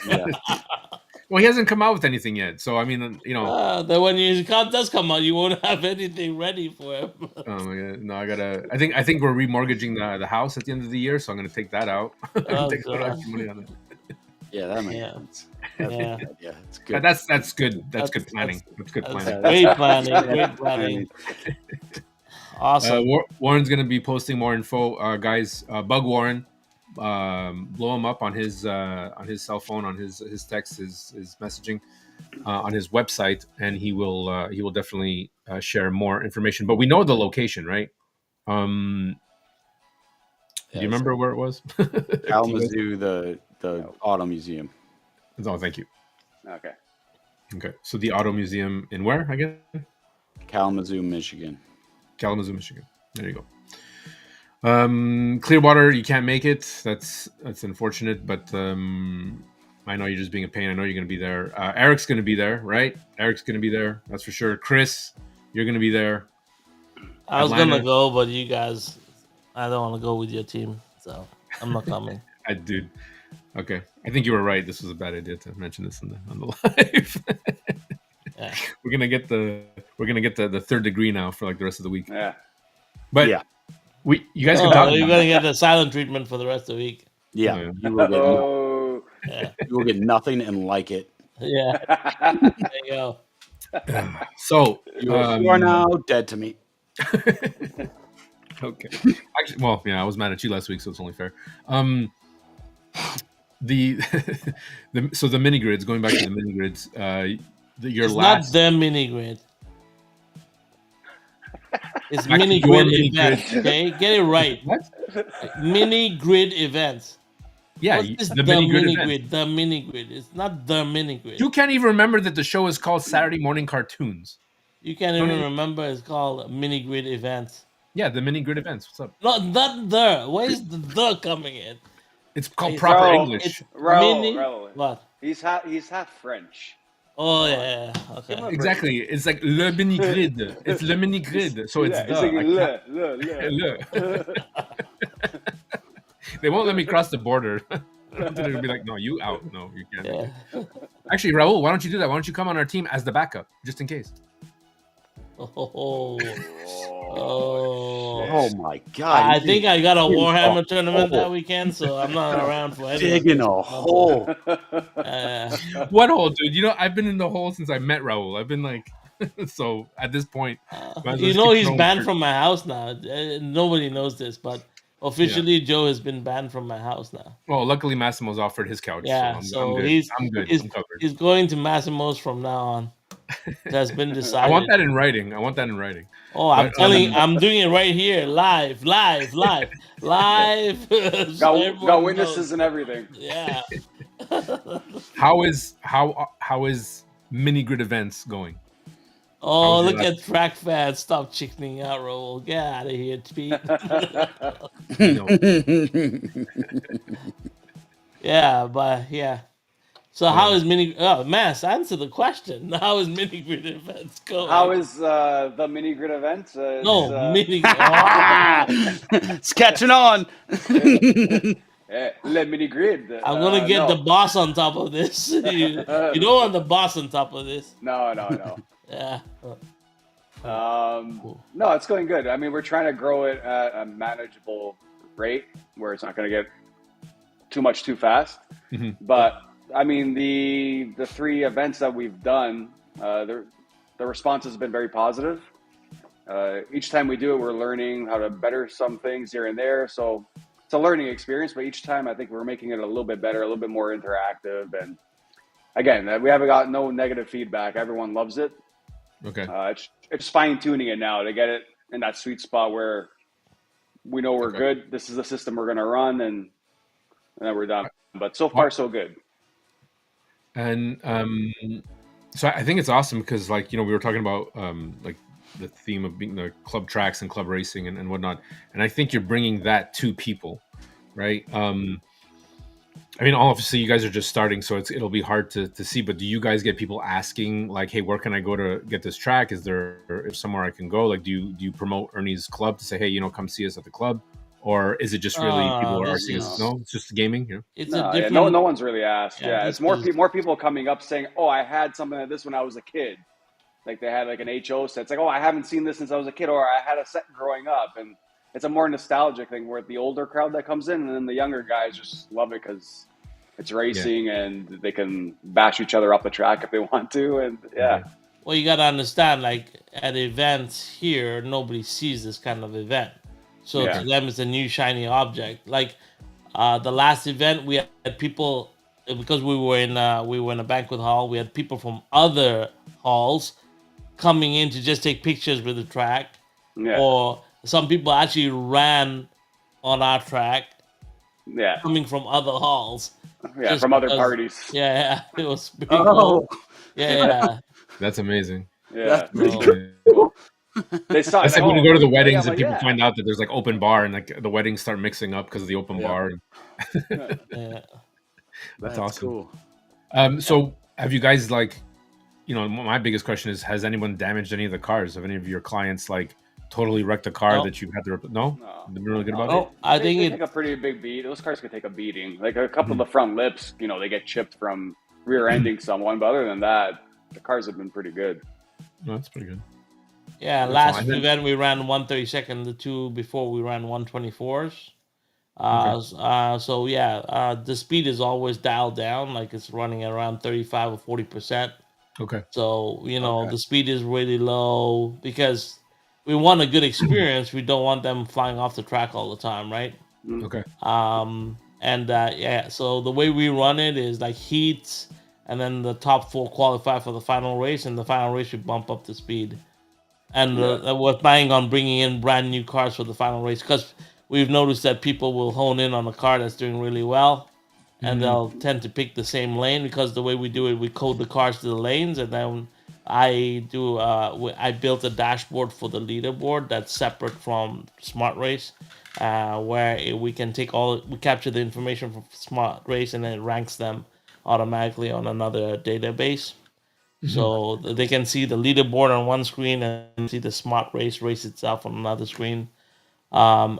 Well, he hasn't come out with anything yet. So I mean, you know. Then when his car does come out, you won't have anything ready for him. Oh my god! No, I think we're remortgaging the house at the end of the year, so I'm gonna take that out. I'm gonna take a little extra money on it. Yeah, that makes Yeah. sense. That's Yeah. a good idea. It's good. That's good. That's good planning. That's good That's planning. great planning. Great planning. Awesome. Warren's gonna be posting more info, guys. Bug Warren, blow him up on his cell phone, on his text, his messaging, on his website, and he will definitely share more information. But we know the location, right? Do you remember where it was? Kalamazoo, the Auto Museum. Oh, thank you. Okay. Okay, so the Auto Museum in where again? Kalamazoo, Michigan. Kalamazoo, Michigan. There you go. Clearwater, you can't make it. That's unfortunate, but I know you're just being a pain. I know you're going to be there. Eric's going to be there, right? Eric's going to be there. That's for sure. Chris, you're going to be there. I was Atlanta. gonna go, but you guys, I don't want to go with your team, so I'm not coming. Dude. Okay, I think you were right. This was a bad idea to mention this on the live. Yeah. We're gonna get the third degree now for like the rest of the week. Yeah. But Yeah. You guys can Oh, talk. you're About gonna get the silent treatment for the rest of the week. Yeah, Yeah. you will get Oh. Yeah. you will get nothing and like it. Yeah. There you go. So You are now dead to me. okay. Actually, well, yeah, I was mad at you last week, so it's only fair. The so the mini grids. Going back to the mini grids. Your It's last. not the mini grid. It's Back to mini your grid mini events. grid. Okay, get it right. What? Mini grid events. Yeah, What is the mini grid. event. The mini grid. It's not the mini grid. You can't even remember that the show is called Saturday Morning Cartoons. You can't even remember. It's called mini grid events. Yeah, the mini grid events. What's up? Not the. Where is the coming in? It's called It's- proper Raul, English. It's Raul, mini. Raul. What? He's half French. Oh yeah. Okay. Come on. Exactly. It's like le mini grid. It's le mini grid. So it's Yeah, the. it's like I can't- le. They won't let me cross the border. They'll be like, no, you out. No, you can't. Yeah. Actually, Raul, why don't you do that? Why don't you come on our team as the backup, just in case? Oh. Oh. Oh my god! I think I got a Digging Warhammer a tournament hole. that weekend, so I'm not around for anything. Digging a hole. What hole, dude? You know, I've been in the hole since I met Raul. I've been like, so at this point, might as well You just know keep he's throwing banned dirt. from my house now. Nobody knows this, but officially Joe has been banned from my house now. Well, luckily Massimo's offered his couch. Yeah, so I'm good. he's I'm good. he's, I'm covered. he's going to Massimo's from now on. It has been decided. I want that in writing. Oh, I'm but, I'm doing it right here, live. So Got everyone witnesses knows. and everything. Yeah. How is mini grid events going? Oh, How's your look at track fans. Stop chickening out, Raul. Get out of here, Pete. Yeah, but yeah. So how is mini? Oh, Mass, answer the question. How is mini grid events going? How is the mini grid event? no mini? It's catching on. Le mini grid. I'm gonna get no. the boss on top of this. You don't want the boss on top of this. No. Yeah. No, it's going good. I mean, we're trying to grow it at a manageable rate where it's not going to get too much too fast. Mhm. But I mean, the 3 events that we've done, the response has been very positive. Each time we do it, we're learning how to better some things here and there. So it's a learning experience, but each time I think we're making it a little bit better, a little bit more interactive. And again, we haven't got no negative feedback. Everyone loves it. Okay. It's fine tuning it now to get it in that sweet spot where we know we're Okay. good. This is the system we're going to run, and then we're done. But so far, so good. And so I think it's awesome because, like, you know, we were talking about like the theme of being the club tracks and club racing and whatnot, and I think you're bringing that to people, right? I mean, obviously, you guys are just starting, so it'll be hard to see. But do you guys get people asking, like, "Hey, where can I go to get this track? Is there somewhere I can go?" Like, do you promote Ernie's club to say, "Hey, you know, come see us at the club," or is it just really people are this arguing? is- No, it's just gaming. Yeah. It's No, a yeah, different. no one's really asked. Yeah, Yeah, this it's more is- more people coming up saying, "Oh, I had something like this when I was a kid." Like they had like an HO set. It's like, "Oh, I haven't seen this since I was a kid," or "I had a set growing up." And it's a more nostalgic thing where the older crowd that comes in, and then the younger guys just love it because it's racing, and they can bash each other up the track if they want to, and yeah. Well, you got to understand, like at events here, nobody sees this kind of event, so Yeah. to them it's a new shiny object. Like the last event, we had people because we were in a banquet hall. We had people from other halls coming in to just take pictures with the track, Yeah. or some people actually ran on our track Yeah. coming from other halls. Yeah. Just From other because- parties. Yeah, it was pretty Oh, cool. Yeah, That's amazing. Yeah. that's pretty No. cool. They saw. That's like when you go to the weddings yeah, and people yeah. find out that there's like open bar and like the weddings start mixing up because of the open Yeah. bar. Yeah. That's That's awesome. cool. So have you guys like, my biggest question is, has anyone damaged any of the cars? Have any of your clients like totally wrecked a car No. that you had to? No, No. been really good about No. it. I They think take a pretty big beat. Those cars could take a beating. Like a couple Mhm. of the front lips, they get chipped from rear-ending someone. But other than that, the cars have been pretty good. No, that's pretty good. Yeah, That's last fine. event we ran 132nd. The two before we ran 124s. So yeah, the speed is always dialed down, like it's running at around 35 or 40%. Okay. So Okay. the speed is really low because we want a good experience. We don't want them flying off the track all the time, right? Okay. So the way we run it is like heats, and then the top 4 qualify for the final race, and the final race we bump up the speed. And we're planning on bringing in brand new cars for the final race because we've noticed that people will hone in on a car that's doing really well, and they'll tend to pick the same lane because the way we do it, we code the cars to the lanes, and then I built a dashboard for the leaderboard that's separate from Smart Race, where we can we capture the information from Smart Race, and then it ranks them automatically on another database. So they can see the leaderboard on one screen and see the Smart race itself on another screen. So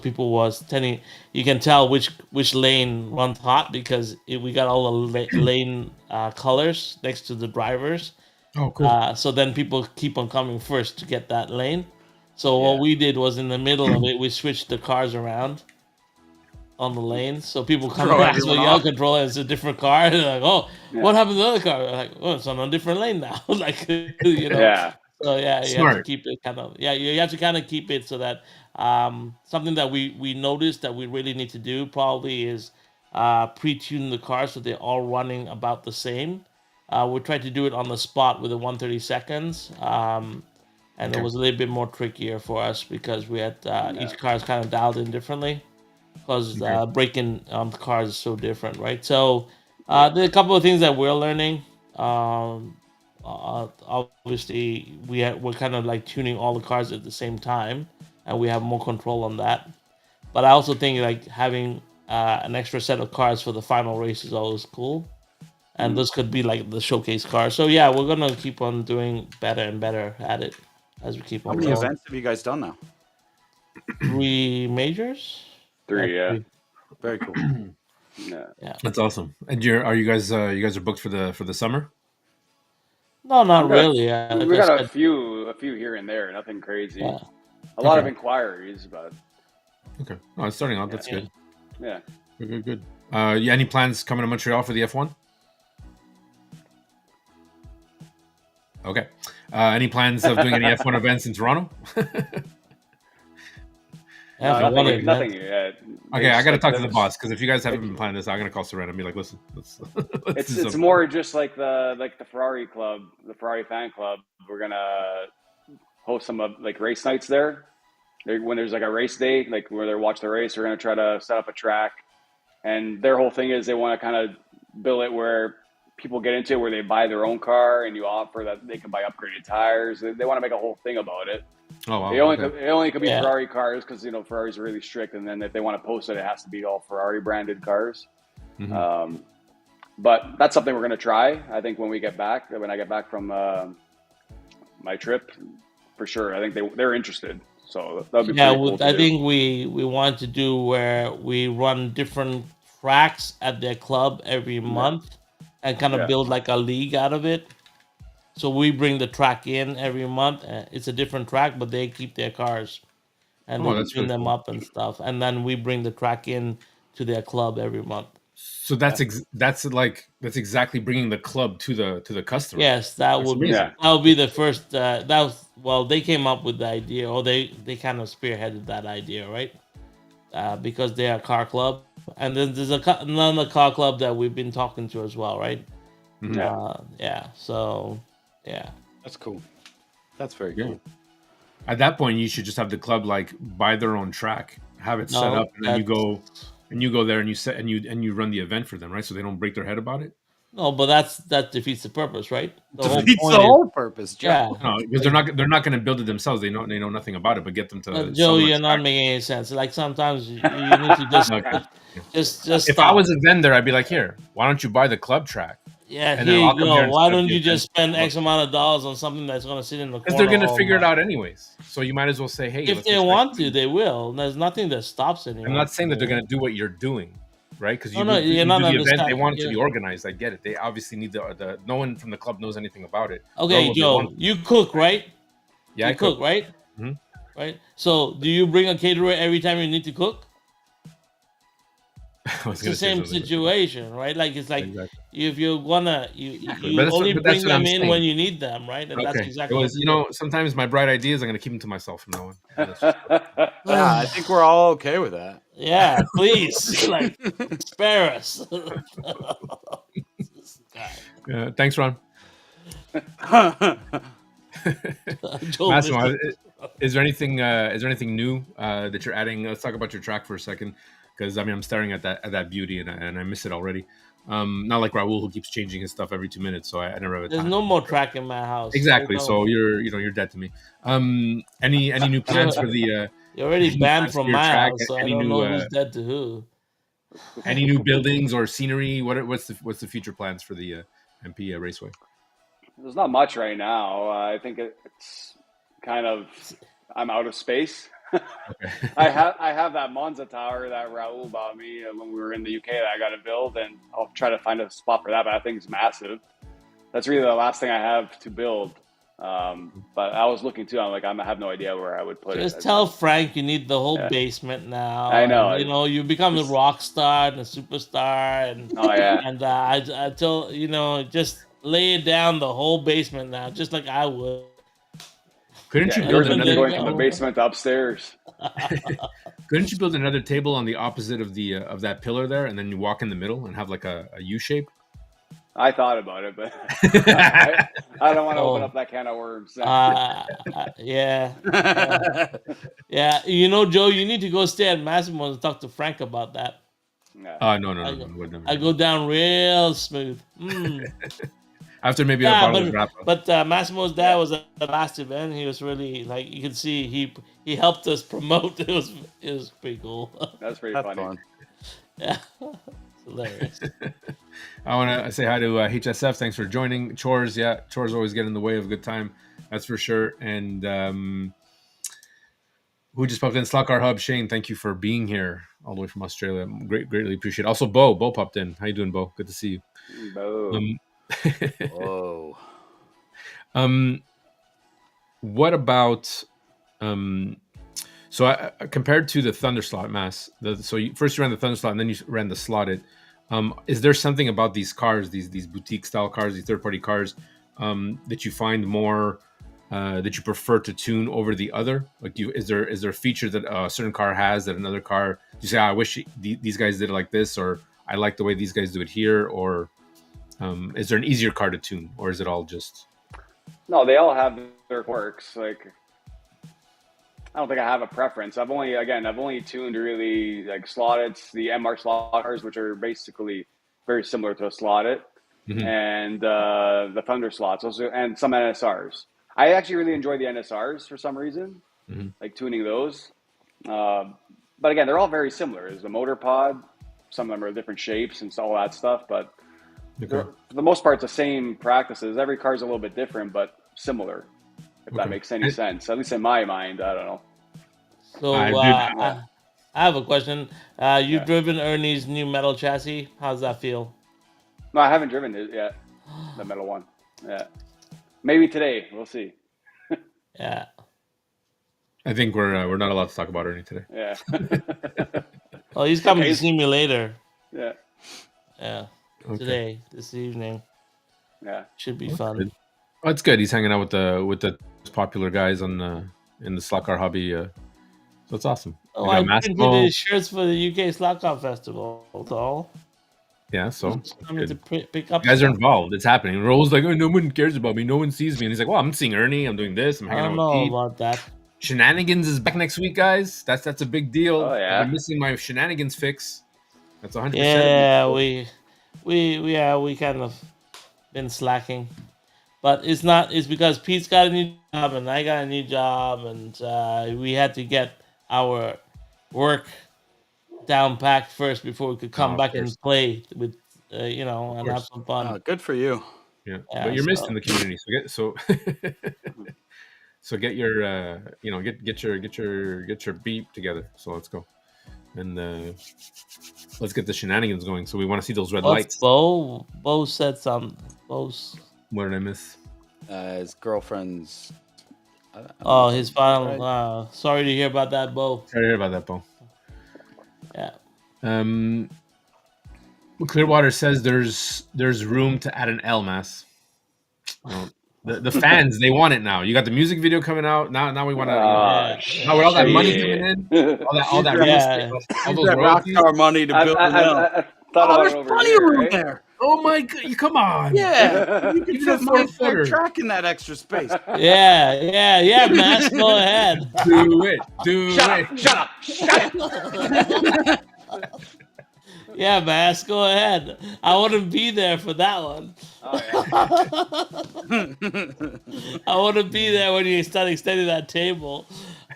people was telling you can tell which lane runs hot because we got all the lane colors next to the drivers. Oh, cool. So then people keep on coming first to get that lane. So Yeah. what we did was in the middle of it, we switched the cars around on the lanes. So people come Throw back, so everyone yell off. controller, it's a different car. They're like, oh, Yeah. what happened to the other car? They're like, oh, it's on a different lane now. Like, Yeah. So yeah, you have to Smart. keep it you have to kind of keep it so that something that we noticed that we really need to do probably is pre-tune the cars so they're all running about the same. We tried to do it on the spot with the 130 seconds, and Okay. it was a little bit more trickier for us because we had each car is kind of dialed in differently because Okay. braking the cars is so different, right? So there are a couple of things that we're learning. Obviously, we're kind of like tuning all the cars at the same time, and we have more control on that. But I also think like having an extra set of cars for the final race is always cool, and this could be like the showcase car. So yeah, we're gonna keep on doing better and better at it as we keep How on many going. events have you guys done now? 3 majors. 3, yeah. Very cool. Yeah. That's awesome. And you guys are booked for the summer? No, not We got- really. Like We I got a said, few here and there, nothing crazy. yeah. A lot of Okay. inquiries, but Okay. Oh, it's starting out. That's Yeah. good. yeah. Good. Yeah. Any plans coming to Montreal for the F1? Okay. Any plans of doing any F1 events in Toronto? Yeah, if I nothing, wanted, man. nothing yet. Okay, I got to Like, talk to the there's- boss because if you guys haven't been planning this, I'm gonna call Serena and be like, listen, let's It's do something. more just like the Ferrari club, the Ferrari fan club. We're gonna host some like race nights there. When there's like a race day, like where they watch the race, we're gonna try to set up a track. And their whole thing is they want to kind of build it where people get into it, where they buy their own car and you offer that they can buy upgraded tires. They want to make a whole thing about it. Oh wow. It only okay. it only could be Yeah. Ferrari cars because Ferrari's really strict, and then if they want to post it, it has to be all Ferrari branded cars. Mhm. But that's something we're going to try. I think when I get back from my trip, for sure. I think they're interested, so that'll be Yeah, pretty cool to I do. think we want to do where we run different tracks at their club every month and kind of Yeah. build like a league out of it. So we bring the track in every month. It's a different track, but they keep their cars and Oh, they that's tune really them cool. up and stuff. And then we bring the track in to their club every month. So that's exactly bringing the club to the customer. Yes, that That's would amazing. that would be the first. That was well, they came up with the idea, or they kind of spearheaded that idea, right? Because they are a car club, and then there's another car club that we've been talking to as well, right? Mhm. Yeah. Yeah. So, yeah. That's cool. That's very Yeah. cool. At that point, you should just have the club like buy their own track, have it set No, up, and then you that's- go there and you set and you run the event for them, right? So they don't break their head about it. No, but that defeats the purpose, right? The whole Defeats point the is, whole purpose, Joe. yeah. No, because they're not going to build it themselves. They know nothing about it, but get them to Joe, sell the you're not track. making any sense. Like sometimes you need to just Okay. just If stop. I was a vendor, I'd be like, here, why don't you buy the club track? Yeah, and here then I'll you come here go. and Why set up don't the you just event. spend X amount of dollars on something that's going to sit in the corner? Because they're going to all figure it month? out anyways. So you might as well say, hey, If let's they just want to, they will. There's nothing that stops anyone. I'm not saying that they're from going to do what you're doing, right? Because you, No, you you're do not the event, they understanding. want it to be You're- organized. I get it. They obviously need the no one from the club knows anything about it. Okay, Nor will they Joe, want to. you cook, right? Yeah, You I cook. right? Mhm. Right. So, do you bring a caterer every time you need to cook? I was It's gonna the say same something. situation, right? Like it's like Exactly. if you're gonna Exactly. you But that's only what- but that's bring what I'm them in saying. when you need them, right? And that's Okay. exactly It was, sometimes my bright ideas, I'm going to keep them to myself from now on. That's just- Yeah, I think we're all okay with that. Yeah, please, like spare us. This guy. Thanks, Ron. Joe Massimo, missed is there anything new that you're adding? Let's talk about your track for a second, because I'm staring at that beauty and I miss it already. Not like Raul, who keeps changing his stuff every 2 minutes, so I never have a There's time. no more track in my house. Exactly. There's So no- you're dead to me. Any new plans for the you're already any banned plans from for your my track? house, so I Any don't new know who's dead to who. any new buildings or scenery? What's the future plans for the MP Raceway? There's not much right now. I think it's kind of I'm out of space. Okay. I have that Monza tower that Raul bought me when we were in the UK that I got to build, and I'll try to find a spot for that. But that thing's massive. That's really the last thing I have to build. But I was looking too. I'm like, I have no idea where I would put Just it. tell Frank you need the whole Yeah. basement now. I know. And, you become a rock star and a superstar, and Oh yeah. and I tell just lay it down the whole basement now, just like I would. Couldn't you Yeah, build yours is another? going from the basement to upstairs. Couldn't you build another table on the opposite of the of that pillar there, and then you walk in the middle and have like a U shape? I thought about it, but I don't want to open Oh. up that can of worms. Yeah, yeah. Joe, you need to go stay at Massimo's and talk to Frank about that. Yeah. No, I would never. I go down real smooth. Mm. After maybe a Yeah, bottle of Grappa. but Massimo's dad was at the last event. He was really like you can see he helped us promote. It was pretty cool. That's pretty That's funny. fun. Yeah, it's hilarious. I want to say hi to HSF. Thanks for joining. Chores always get in the way of a good time. That's for sure. And who just popped in? Slot Hub. Shane, thank you for being here all the way from Australia. Greatly appreciate it. Also, Bo popped in. How you doing, Bo? Good to see you. Boom. Whoa. What about so compared to the Thunder slot mass? First you ran the Thunder slot and then you ran the slotted. Is there something about these cars, these boutique style cars, these third party cars, that you find more that you prefer to tune over the other? Like, is there a feature that a certain car has that another car you say, I wish these guys did it like this, or I like the way these guys do it here, or is there an easier car to tune, or is it all just? No, they all have their quirks. Like, I don't think I have a preference. I've only tuned really like slotted, the MR slot cars, which are basically very similar to a slotted, Mhm. and the Thunder slots, also, and some NSRs. I actually really enjoy the NSRs for some reason, like tuning those. But again, they're all very similar. There's a motor pod. Some of them are different shapes and all that stuff, but Okay. for the most part, it's the same practices. Every car's a little bit different, but similar. If that Okay. makes any sense, at least in my mind, I don't know. So I I have a question. You've Yeah. driven Ernie's new metal chassis. How's that feel? No, I haven't driven it yet. The metal one. Yeah, maybe today. We'll see. Yeah. I think we're not allowed to talk about Ernie today. Yeah. Oh, he's coming to he's- see me later. Yeah. Yeah, Okay. today, this evening Yeah. should be That's fun. good. Oh, it's good. He's hanging out with the popular guys on in the slot car hobby. So it's awesome. Oh, We got I Massimo. printed his shirts for the UK Slot Car Festival. So Yeah, so he's coming to good. pick up. You guys are stuff. involved. It's happening. Raul's like, oh, no one cares about me. No one sees me. And he's like, well, I'm seeing Ernie. I'm doing this. I'm I hanging don't out with know Pete. about that. Shenanigans is back next week, guys. That's a big deal. Oh, yeah. I've been missing my shenanigans fix. That's 100%. Yeah, we kind of been slacking, but it's not. It's because Pete's got a new job and I got a new job, and we had to get our work down packed first before we could come of back course. and play with, and have course. some fun. Good for you. Yeah, Yeah, but you're missed so- in the community. So get your get your beep together. So let's go, and let's get the shenanigans going. So we want to see those red lights. Bo said something. Bo's. What did I miss? His girlfriend's. I don't know Oh, if his I'm final. right. Sorry to hear about that, Bo. Sorry to hear about that, Bo. Yeah. Clearwater says there's room to add an L mass. Well, the fans, they want it now. You got the music video coming out. Now we want to. Now with all that money coming in, all that real Yeah. estate, all those That royalties. Rockstar money to build it up. I thought Oh, about there's it over plenty here, of room right? there. Oh my god! You come on. Yeah, you can Even a fit my four-footer. track in that extra space. Yeah, Max, go ahead. Do it. Do Shut it. up! Shut up! Shut up! Yeah, Max, go ahead. I want to be there for that one. Oh, yeah. I want to be there when you start extending that table.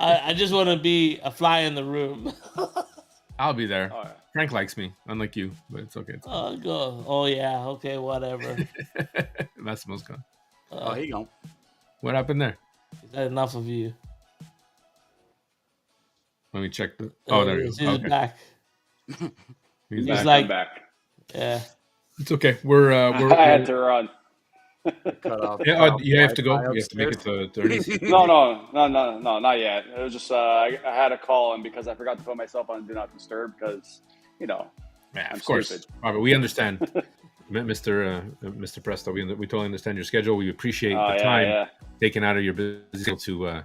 I just want to be a fly in the room. I'll be there. Oh, yeah. Frank likes me, unlike you, but it's okay. It's Oh, go. Oh, yeah. Okay, whatever. Massimo's gone. Oh, he gone. What happened there? Is that enough of you? Let me check. Oh, there you He's go. Okay. back. He's He's back. like- I'm back. Yeah. It's okay. We're I had to run. Cut off. yeah. You have to go. Wi-Fi You have to make it upstairs. to 30. No, not yet. It was just I had a call, and because I forgot to put myself on Do Not Disturb, because Yeah, I'm of course. stupid. Robert, we understand, Mr. Presto. We totally understand your schedule. We appreciate the time yeah. taken out of your busy to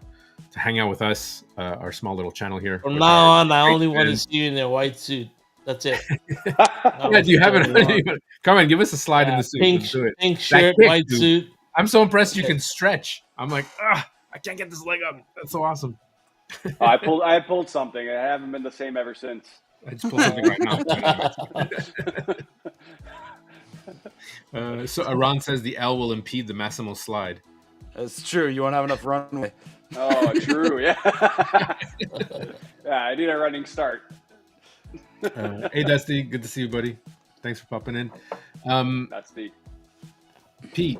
hang out with us, our small little channel here. From with now our on, I great only want to fans. see you in a white suit. That's it. Yeah, do you have it? Come on, give us a slide in the suit. Pink, Let's do it. pink shirt, kick, white dude. suit. I'm so impressed you can stretch. I'm like, I can't get this leg up. That's so awesome. I pulled something. I haven't been the same ever since. I just pulled something right now. So Aran says the L will impede the Massimo slide. That's true. You won't have enough runway. Oh, true. Yeah. Yeah, I need a running start. Hey, Dusty, good to see you, buddy. Thanks for popping in. That's the. Pete,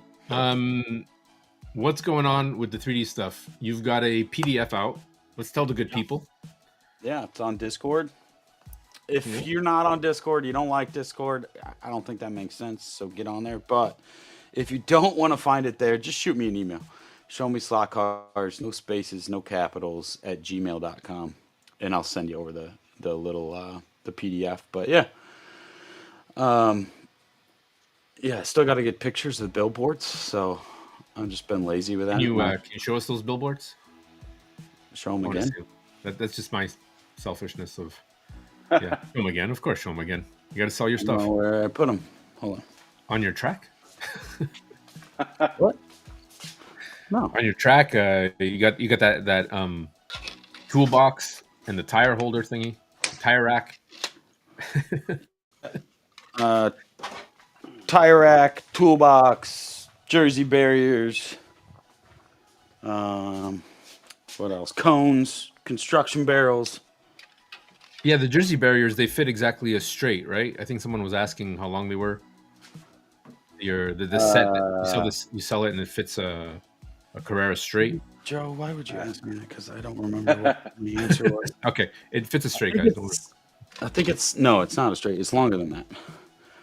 what's going on with the 3D stuff? You've got a PDF out. Let's tell the good people. Yeah, it's on Discord. If you're not on Discord, you don't like Discord, I don't think that makes sense. So get on there. But if you don't want to find it there, just shoot me an email. Show me slot cars, no spaces, no capitals at gmail.com. And I'll send you over the little the PDF. But yeah. Yeah, I still got to get pictures of the billboards. So I've just been lazy with that. Can you show us those billboards? Show them I wanna again. see them. That's just my selfishness of, yeah, show them again. Of course, show them again. You got to sell your I don't stuff know where I put them. Hold on. on your track. What? No. On your track, you got that toolbox and the tire holder thingy, tire rack. Tire rack, toolbox, jersey barriers. What else? Cones, construction barrels. Yeah, the jersey barriers, they fit exactly as straight, right? I think someone was asking how long they were. The set you sell it and it fits a Carrera straight. Joe, why would you ask me that? Because I don't remember what the answer was. Okay, it fits a straight, I guys. think it's no, it's not a straight. It's longer than that.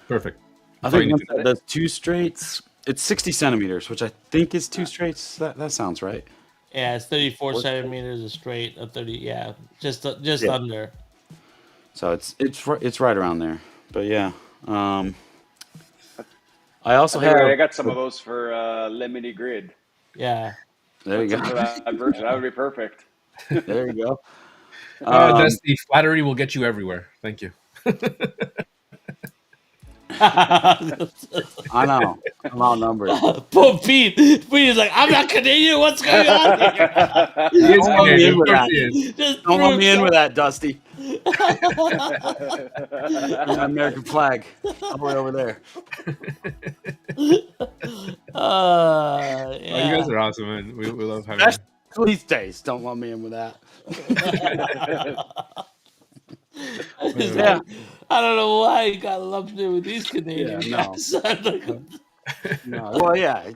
Perfect. I That's all think you once need to that does two straights. It's 60 centimeters, which I think is two straights. That sounds right. Yeah, it's 34 centimeters of straight, 30. Yeah, just Yeah. under. So it's right around there. But yeah, I also I think have. I got some of those for Lemony Grid. Yeah. There you Some for go. that version. That would be perfect. There you go. Dusty, flattery will get you everywhere. Thank you. I know. I'm outnumbered. Poor Pete. Pete is like, I'm not Canadian. What's going on here? He is Don't let me Canadian. in Of with course that. he is. Just Don't let me in proves with that, Dusty. My American flag all the way over there. Oh, you yeah. guys are awesome, man. We love having you. Especially these days. Don't let me in with that. He's Yeah. like, I don't know why he got lumped in with these Canadian Yeah, no. guys. I'm like, No, well, yeah,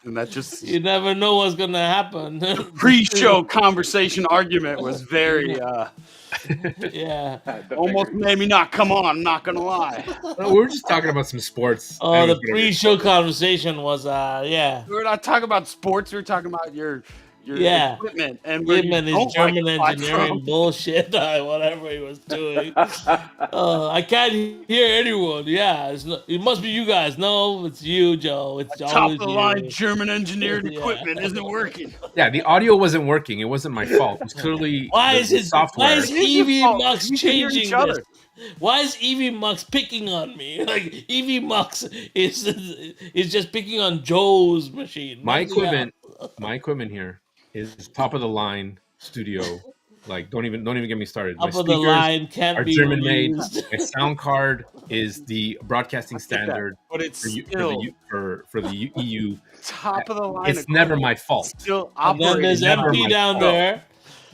and that just you never know what's gonna happen. pre-show conversation argument was very Yeah. almost made me not come on. I'm not gonna lie. We were just talking about some sports. Oh, Anyways, the whatever. pre-show conversation was yeah. We're not talking about sports. We're talking about your Yeah. equipment and where Him you and his don't German like to buy engineering from. bullshit, whatever he was doing. I can't hear anyone. Yeah, it must be you guys. No, it's you, Joe. It's Top always of the line you. German engineered Yeah. equipment isn't working. Yeah, the audio wasn't working. It wasn't my fault. It was clearly Why the is it? software. Why is It is your Evie fault. Mux You can hear each changing other. this? Why is Evie Mux picking on me? Like Evie Mux is just picking on Joe's machine. My Nothing equipment, else. my equipment here is top of the line studio. Like, don't even get me started. My Up of the speakers line can't are be German made. used. My sound card is the broadcasting I get that, standard but it's for still the EU. top of the line. It's never my fault. Still And then operated. there's never MP my down fault. there.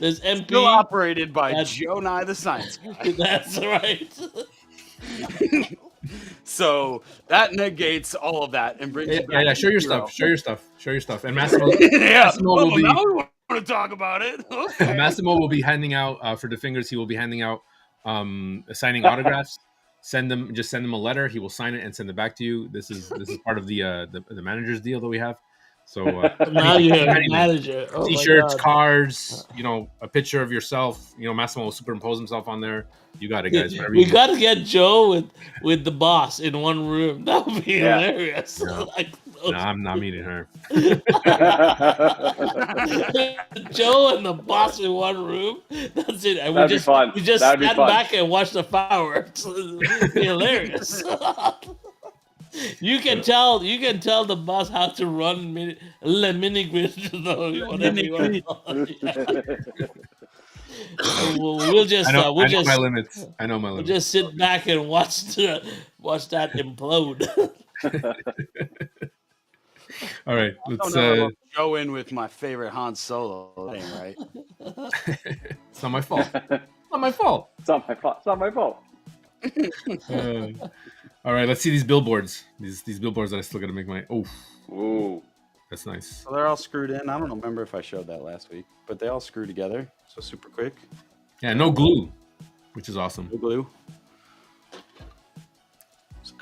There's MP. Still operated by That's- Joe Nye the Science Guy. That's right. So that negates all of that and brings you back Yeah. to Show your zero. stuff. Show your stuff. And Massimo, Yeah. Massimo will Well, be. now we want to talk about it. Okay. Massimo will be handing out for the fingers. He will be handing out signing autographs. Send them a letter. He will sign it and send it back to you. This is part of the manager's deal that we have. So Now you're a anything. manager. Oh my T-shirts, God. cards, a picture of yourself. Massimo will superimpose himself on there. You got it, guys. Whatever We you need. got to get Joe with the boss in one room. That would be Yeah. hilarious. No. Like, No, I'm not meeting her. Joe and the boss in one room. That's it. And That'd be fun. We just That'd be stand fun. back and watch the fireworks. It'd be hilarious. You can tell the boss how to run mini grid, whatever you want to call it. We'll just I know, we'll I know just my limits. I know my we'll limits. just sit back and watch that implode. All right, I let's. don't know. Go in with my favorite Han Solo thing, right? It's not my fault. It's not my fault. It's not my fault. It's not my fault. All right, let's see these billboards. These billboards that I still got to make my. Oh, Ooh. that's nice. So they're all screwed in. I don't remember if I showed that last week, but they all screw together. So super quick. Yeah, no glue, which is awesome. No glue.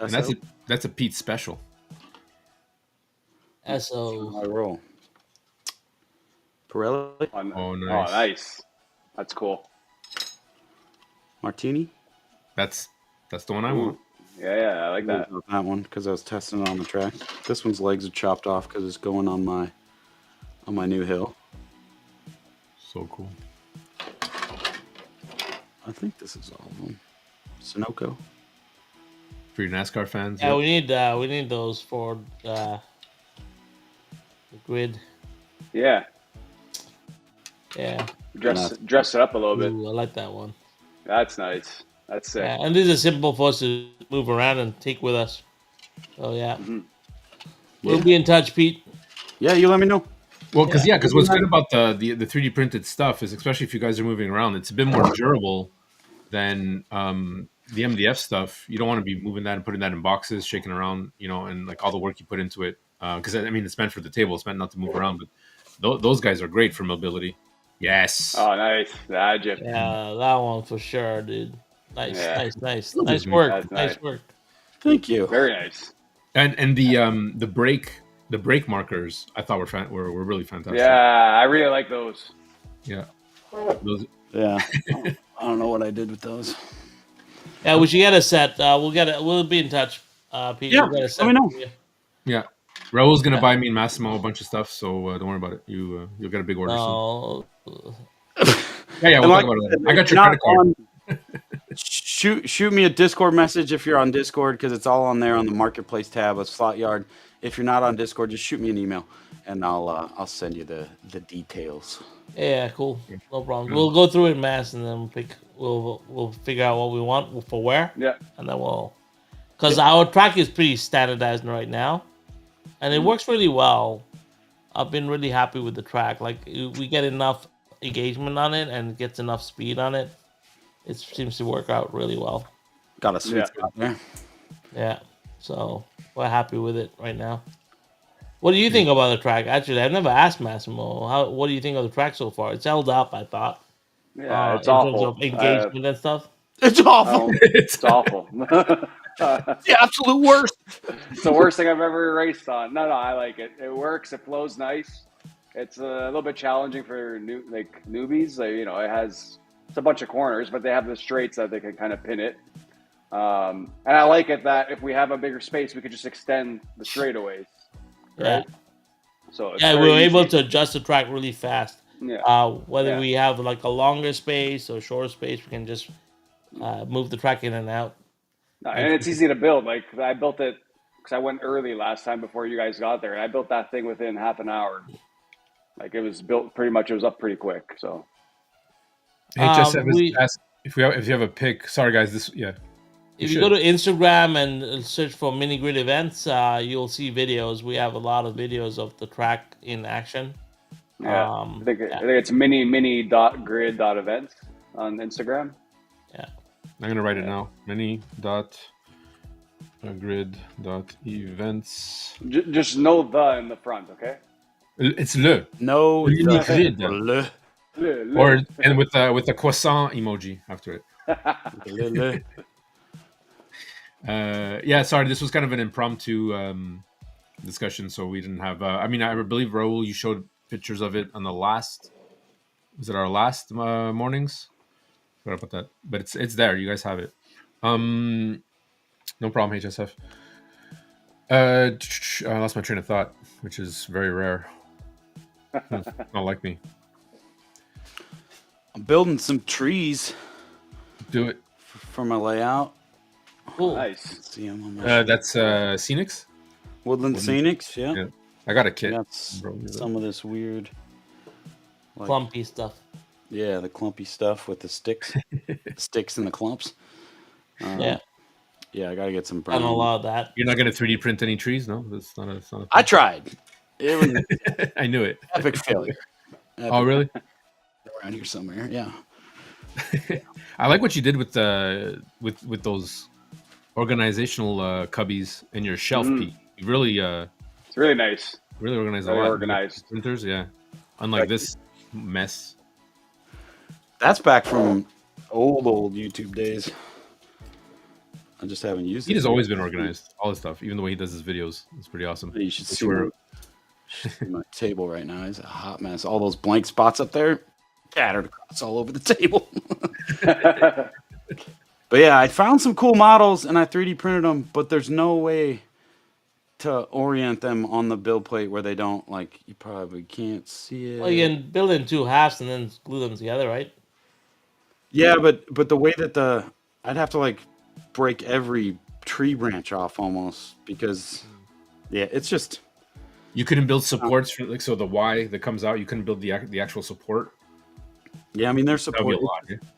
And that's a Pete special. So I roll. Pirelli Oh, nice. Oh, nice. That's cool. Martini. That's the one I want. Yeah, I like that. That one because I was testing it on the track. This one's legs are chopped off because it's going on my new hill. So cool. I think this is all of them. Sunoco. For your NASCAR fans. yeah, yep. we need those for the grid. Yeah. Yeah, Dress it up a little bit. ooh, I like that one. That's nice. That's sick. Yeah, and these are simple for us to move around and take with us. So yeah, we'll Yeah. be in touch, Pete. Yeah, you let me know. Well, because what's good about the 3D printed stuff is, especially if you guys are moving around, it's a bit more durable than the MDF stuff. You don't want to be moving that and putting that in boxes, shaking around, and like all the work you put into it. Because I mean, it's meant for the table. It's meant not to move around. But those guys are great for mobility. Yes. Oh, nice. Jim. Yeah, that one for sure, dude. Nice, Yeah. nice Mhm. work, That's nice nice. work. Thank you. Very nice. And the brake markers I thought were really fantastic. Yeah, I really like those. Yeah. Those, Yeah. I don't know what I did with those. Yeah, we should get a set. We'll be in touch. Pete, Yeah, we'll get a let set me know. for you. Yeah. Raul's gonna Yeah. buy me and Massimo a bunch of stuff, so don't worry about it. You'll get a big order soon. No, Yeah, And we'll like talk about I it. said, I if got you're your not credit card. on, shoot me a Discord message if you're on Discord, because it's all on there on the marketplace tab of Slot Yard. If you're not on Discord, just shoot me an email and I'll send you the details. yeah, cool. No problem. Mm. We'll go through it in mass and then we'll figure out what we want for where, Yeah. and then because our track is pretty standardized right now, and it works really well. I've been really happy with the track. Like we get enough engagement on it and gets enough speed on it. It seems to work out really well. Got a sweet Yeah. spot there. Yeah, so we're happy with it right now. What do you think about the track? Actually, I've never asked Massimo. What do you think of the track so far? It's held up, I thought. Yeah, it's In terms awful. of engagement and stuff. It's awful. It's awful. It's the absolute worst. It's the worst thing I've ever raced on. No, I like it. It works. It flows nice. It's a little bit challenging for newbies. It's a bunch of corners, but they have the straights that they can kind of pin it. And I like it that if we have a bigger space, we could just extend the straightaways. Yeah, Right. So it's yeah, we very were able easy. to adjust the track really fast. Yeah. Whether Yeah. we have like a longer space or shorter space, we can just move the track in and out. No, and it's easy to build. Like I built it because I went early last time before you guys got there, and I built that thing within half an hour. Like it was built pretty much. It was up pretty quick. So HSF we- asked if you have a pick. Sorry guys, this yeah. If you go to Instagram and search for mini grid events, you'll see videos. We have a lot of videos of the track in action. yeah, I think it's mini.grid.events on Instagram. I'm gonna write it now. Mini dot grid dot events. Just no the in the front, okay? It's le No, Mini the- grid. le- or and with the croissant emoji after it. le- Yeah, sorry, this was kind of an impromptu discussion, so we didn't have. I believe Raul, you showed pictures of it on the last. Was it our last mornings? Forgot about that, but it's there. You guys have it. No problem, HSF. I lost my train of thought, which is very rare. Not like me. I'm building some trees Do it. for my layout. Cool. Nice. See them on my That's Scenics. Woodland Scenics. Yeah. Yeah. I got a kit. Got Bro, some of this weird, like, Clumpy stuff. yeah, the clumpy stuff with the sticks, sticks and the clumps. Yeah, Yeah, I gotta get some done a brown. lot of that. You're not gonna 3D print any trees, no? That's not a. I tried. It was an I knew it. epic failure. Oh, really? Around here somewhere. Yeah. I like what you did with with those organizational cubbies in your shelf, Pete. You really It's really nice. really organized a Very lot. organized. Printers, yeah. Unlike this mess. That's back from old YouTube days. I just haven't used it. He has always been organized. All his stuff, even the way he does his videos, it's pretty awesome. You should It's see where- my table right now. It's a hot mess. All those blank spots up there, scattered across all over the table. But yeah, I found some cool models and I 3D printed them, but there's no way to orient them on the build plate where they don't, like, you probably can't see it. Well, you can build it in two halves and then glue them together, right? Yeah, but the way that I'd have to like break every tree branch off almost because yeah, it's just You couldn't build supports for so the Y that comes out. You couldn't build the actual support. yeah. I mean, there's That would be support. a lot. Yeah?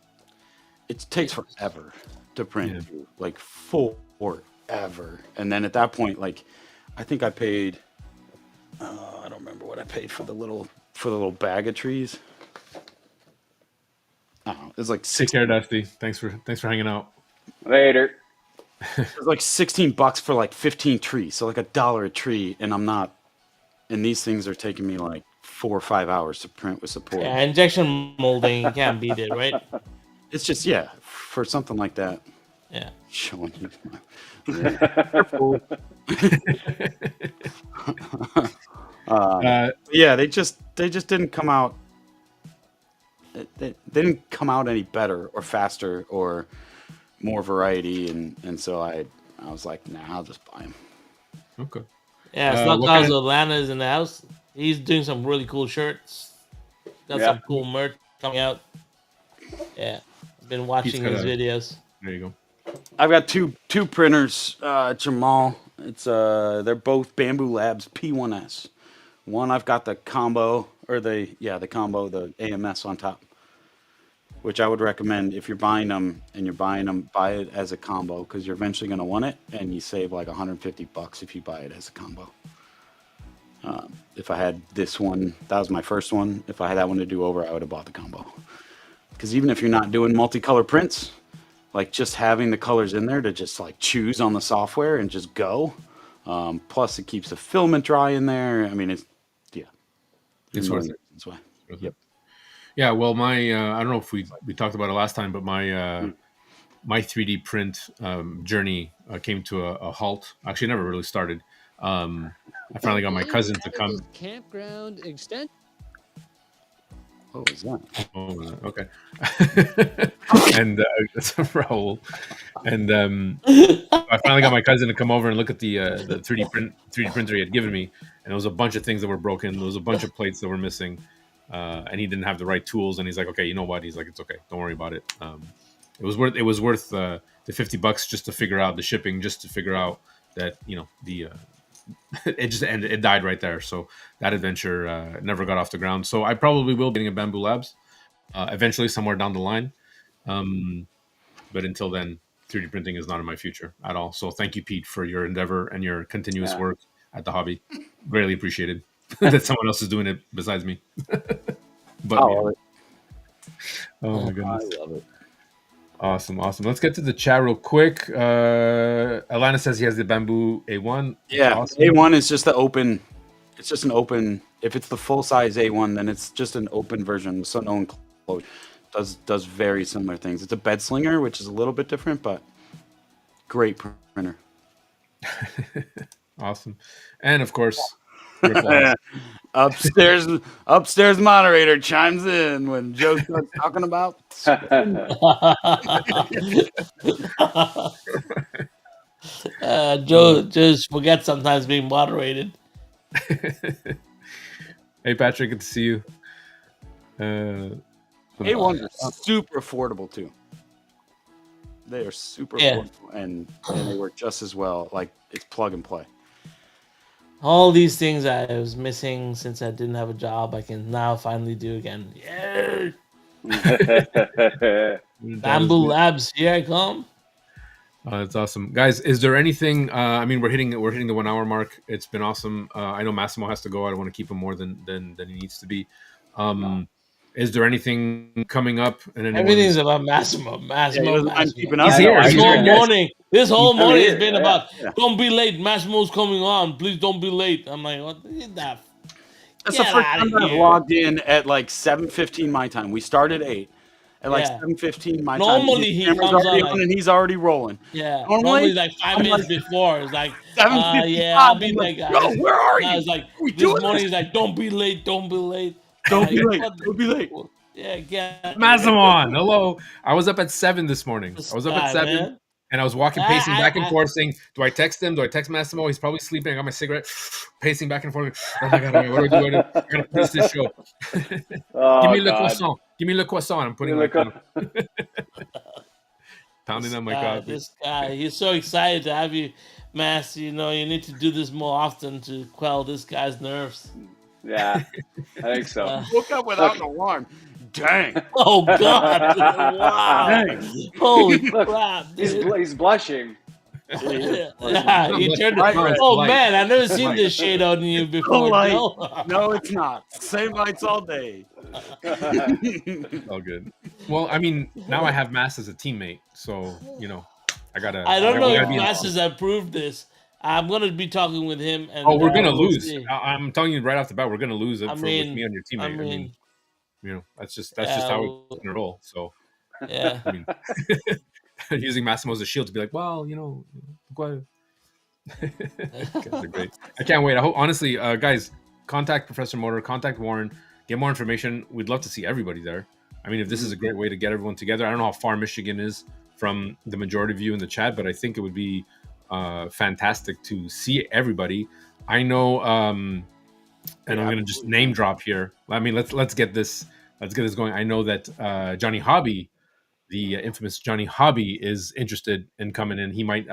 It takes forever to print, Yeah. too, like forever. And then at that point, like, I think I paid. I don't remember what I paid for the little bag of trees. I don't know. It was like Take care, Dusty. Thanks for hanging out. Later. It was like $16 for like 15 trees, so like $1 a tree, and I'm not. And these things are taking me like 4 or 5 hours to print with support. Yeah, injection molding, you can't beat it, right? It's just for something like that. Yeah. Showing you. Careful. Yeah, they just didn't come out. They didn't come out any better or faster or more variety, and so I was like, nah, I'll just buy them. Okay. Yeah, What Slug kind House of- Atlanta is in the house. He's doing some really cool shirts. Got Yeah. some cool merch coming out. Yeah, I've been watching got his a- videos. There you go. I've got two printers, Jamal. It's they're both Bamboo Labs P1S. One I've got the combo the combo, the AMS on top, which I would recommend if you're buying them and you're buying them, buy it as a combo because you're eventually going to want it, and you save like $150 if you buy it as a combo. If I had this one, that was my first one. If I had that one to do over, I would have bought the combo. Because even if you're not doing multicolor prints, like just having the colors in there to just like choose on the software and just go. Plus, it keeps the filament dry in there. I mean, it's It's worth it. That's why. Worth it. Yep. Yeah, well, my I don't know if we talked about it last time, but my my 3D print journey came to a halt. Actually, never really started. I finally got my cousin to come. Campground extension. What was that? Oh, okay. And that's Raul. And I finally got my cousin to come over and look at the 3D printer he had given me, and there was a bunch of things that were broken. There was a bunch of plates that were missing, and he didn't have the right tools. And he's like, "Okay, you know what?" He's like, "It's okay. Don't worry about it." It was worth the $50 just to figure out the shipping, just to figure out that the it just ended. It died right there. So that adventure never got off the ground. So I probably will be getting a Bamboo Labs eventually somewhere down the line. But until then, 3D printing is not in my future at all. So thank you, Pete, for your endeavor and your continuous work at the hobby. Greatly appreciated that someone else is doing it besides me. But Oh, oh my goodness. I love it. Awesome. Let's get to the chat real quick. Alana says he has the Bamboo A1. That's Yeah, awesome. A1 is just the open. It's just an open. If it's the full size A1, then it's just an open version. So no enclosed. Does very similar things. It's a bed slinger, which is a little bit different, but great printer. Awesome. And of course, Ripple. upstairs moderator chimes in when Joe starts talking about. Joe just forgets sometimes being moderated. Hey, Patrick, good to see you. A1s are super affordable too. They are super affordable, and they work just as well. Like it's plug and play. All these things I was missing since I didn't have a job, I can now finally do again. Yeah. Bamboo Labs, here I come. That's awesome, guys. Is there anything? I mean, we're hitting the 1 hour mark. It's been awesome. I know Massimo has to go. I don't want to keep him more than he needs to be. Is there anything coming up? And Everything's about Massimo. Keeping He's up. here. This whole morning has been Yeah. about don't be late. Massimo's coming on. Please don't be late. I'm like, what is that? That's the Get first outta time I've here. logged in at like 7:15 my time. We started at 8. At like Yeah. 7:15 my Normally time. he Camera's comes already on, like- and he's already rolling. Yeah. Normally, Normally like 5 I'm minutes like- before. It's like, 7:55. yeah, I'll be I'm there, like, guys. Yo, where are Now you? it's like We this doing morning this? he's like, don't be late. Don't be late. Don't be Like, late. what the- Don't be late. Yeah, get Massimo on. Hello. I was up at 7 this morning. I was up at 7. man. And I was pacing back and I- forth, saying, "Do I text him? Do I text Massimo? He's probably sleeping. I got my cigarette, pacing back and forth. Oh my god, what do I do? I gotta finish this show. Oh, Give me le God. croissant. Give me le croissant. I'm putting Give me like pounding on my guy, coffee. this guy, he's so excited to have you, Mass. You know, you need to do this more often to quell this guy's nerves. Yeah, I think so. Woke up without an alarm. Dang. Oh God! Wow! Dang. Holy Look, crap! He's, dude. he's blushing. Yeah, he turned. Right, right. Oh Light. man, I've never seen Light. this shade on you before. Light. No? No, it's not. Same lights all day. All good. Well, I mean, now I have Mass as a teammate, so I gotta. I don't know we if gotta be in- Mass has approved this. I'm gonna be talking with him. And, Oh, we're gonna we'll lose. see. I'm telling you right off the bat, we're gonna lose it I with mean- me on your teammate. I mean, that's just yeah, how well- it's gonna roll. So yeah. I mean, using Massimo as a shield to be like, well, go Guys are great. I can't wait. I hope, honestly, guys, contact Professor Motor, contact Warren, get more information. We'd love to see everybody there. I mean, if this is a great way to get everyone together, I don't know how far Michigan is from the majority of you in the chat, but I think it would be fantastic to see everybody. I know, and I'm going to just name drop here. I mean, let's get this going. I know that Johnny Hobby, the infamous Johnny Hobby, is interested in coming in. He might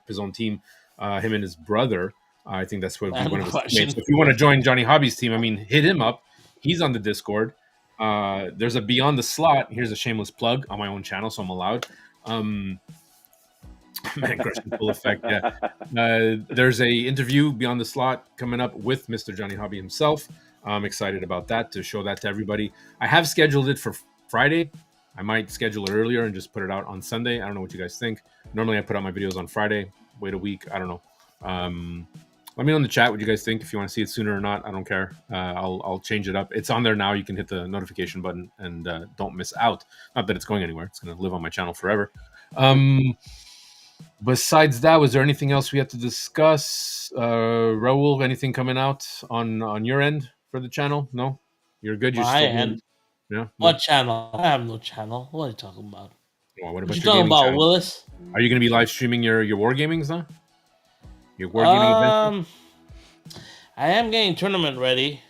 his own team, him and his brother. I think that's what one of his teammates. If you want to join Johnny Hobby's team, I mean, hit him up. He's on the Discord. There's a Beyond the Slot. Here's a shameless plug on my own channel, so I'm allowed. Man crushing full effect. Yeah. There's a interview Beyond the Slot coming up with Mr. Johnny Hobby himself. I'm excited about that, to show that to everybody. I have scheduled it for Friday. I might schedule it earlier and just put it out on Sunday. I don't know what you guys think. Normally I put out my videos on Friday. Wait a week. I don't know. Let me know in the chat what you guys think. If you want to see it sooner or not, I don't care. I'll change it up. It's on there now. You can hit the notification button and don't miss out. Not that it's going anywhere. It's going to live on my channel forever. Besides that, was there anything else we had to discuss? Raul, anything coming out on your end for the channel? No? You're good? You're My end? Yeah. What channel? I have no channel. What are you talking about? Well, what What about you your talking gaming about, channel? Willis? Are you going to be live streaming your wargamings now? Your wargaming event? I am getting tournament ready,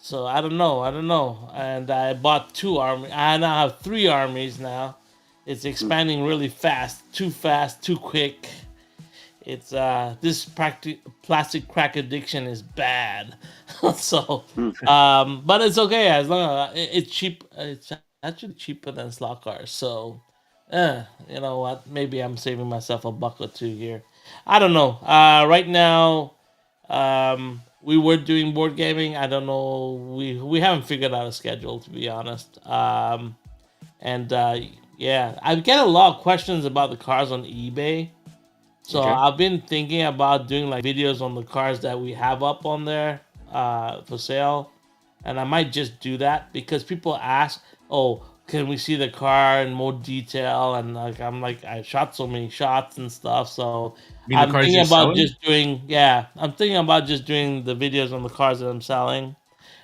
so I don't know. And I bought 2 armies. I now have 3 armies now. It's expanding really fast, too quick. It's this plastic crack addiction is bad. So, but it's okay as long as it's cheap. It's actually cheaper than slot cars. So, you know what? Maybe I'm saving myself a buck or 2 here. I don't know. Right now, we were doing board gaming. I don't know. We haven't figured out a schedule, to be honest. Yeah, I get a lot of questions about the cars on eBay. So Okay. I've been thinking about doing like videos on the cars that we have up on there for sale. And I might just do that because people ask, oh, can we see the car in more detail? And I shot so many shots and stuff. So You mean the I'm cars thinking you're about selling? just doing, I'm thinking about just doing the videos on the cars that I'm selling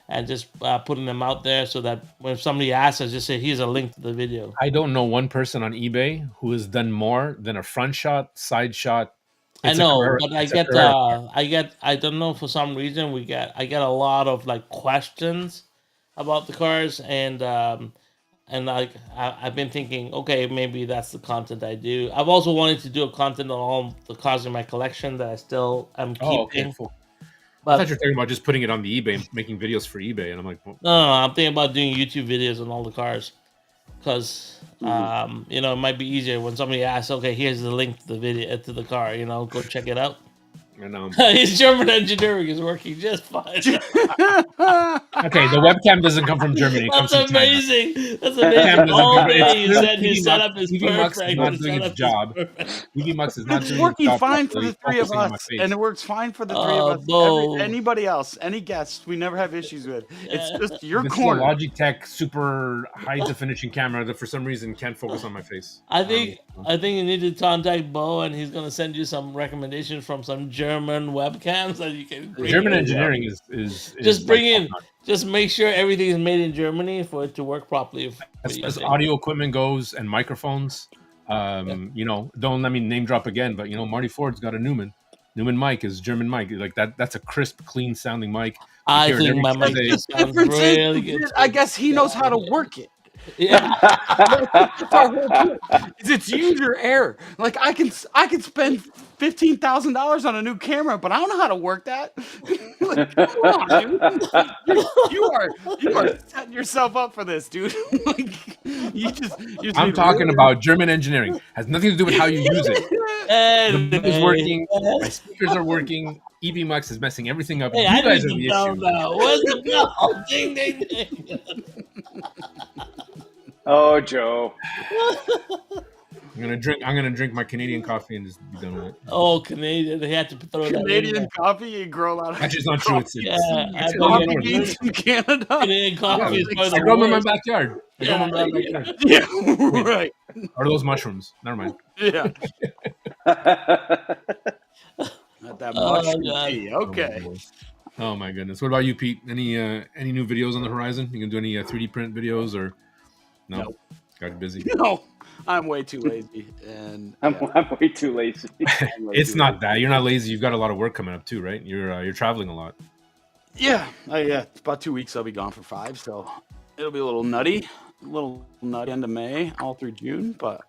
and just putting them out there so that when somebody asks, I just say, here's a link to the video. I don't know one person on eBay who has done more than a front shot, side shot. I It's a know, Carrera- but it's a Carrera. I don't know, for some reason I get a lot of like questions about the cars, and I've been thinking, okay, maybe that's the content I do. I've also wanted to do a content on all the cars in my collection that I still am keeping. Oh, okay. Cool. I But thought you were talking about just putting it on the eBay, making videos for eBay, and I'm like, well, no, I'm thinking about doing YouTube videos on all the cars, because you know, it might be easier when somebody asks, okay, here's the link to the video to the car, you know, go check it out. and His German engineering is working just fine. okay, the webcam doesn't come from Germany. It comes That's from China. amazing. That's Webcam amazing. doesn't All come- day it's you clearly said his TV setup is TV Mux is perfect. not His doing its setup is job. perfect. TV Mux is not It's doing working its job fine for properly. the 3 of Focusing on my us, face. and it works fine for the 3 Oh, of us. no. Anybody else, any guests, we never have issues with. It's Yeah. just your This corner. is a Logitech super high definition camera that for some reason can't focus on my face. I think you need to contact Bo, and he's gonna send you some recommendations from some German webcams that you can bring German in. engineering is Just bring like in. Just make sure everything is made in Germany for it to work properly. as audio equipment goes and microphones. You know, don't let me name drop again, but you know, Marty Ford's got a Neumann mic is German mic, like that. That's a crisp, clean sounding mic. I hear it think every my single mic day. just sounds Difference is, really good. I guess he knows how to work it. Yeah. That's our whole point. Is it's user error. Like I can spend $15,000 on a new camera, but I don't know how to work that. Like, come on, dude. You are setting yourself up for this, dude. Like you just I'm need talking really- about German engineering. Has nothing to do with how you use it. The mic is working. My speakers are working. EV Mux is messing everything up. Hey, You I guys need are the the bell issue. now. Where's the bell? Ding, ding, ding. Oh, Joe. I'm gonna drink my Canadian coffee and just be done with it. Oh, Canadian. They had to throw that in Canadian there. coffee and grow out of Actually, it's not true. It's Yeah, I it's know coffee you beans from Canada. Canadian coffee is I probably the grow them in my worst. backyard. I grow them in my Yeah, backyard. Yeah, right. Or those mushrooms. Never mind. Yeah. Not that Oh, mushroom God. tea. Okay. Oh my goodness. What about you, Pete? Any new videos on the horizon? You can do any 3D print videos or no? Nope. Got you busy. No, I'm way too lazy, and I'm, yeah, I'm way too lazy. I'm way It's too not lazy. that you're not lazy. You've got a lot of work coming up too, right? You're traveling a lot. Yeah, it's about 2 weeks. I'll be gone for 5, so it'll be a little nutty end of May, all through June. But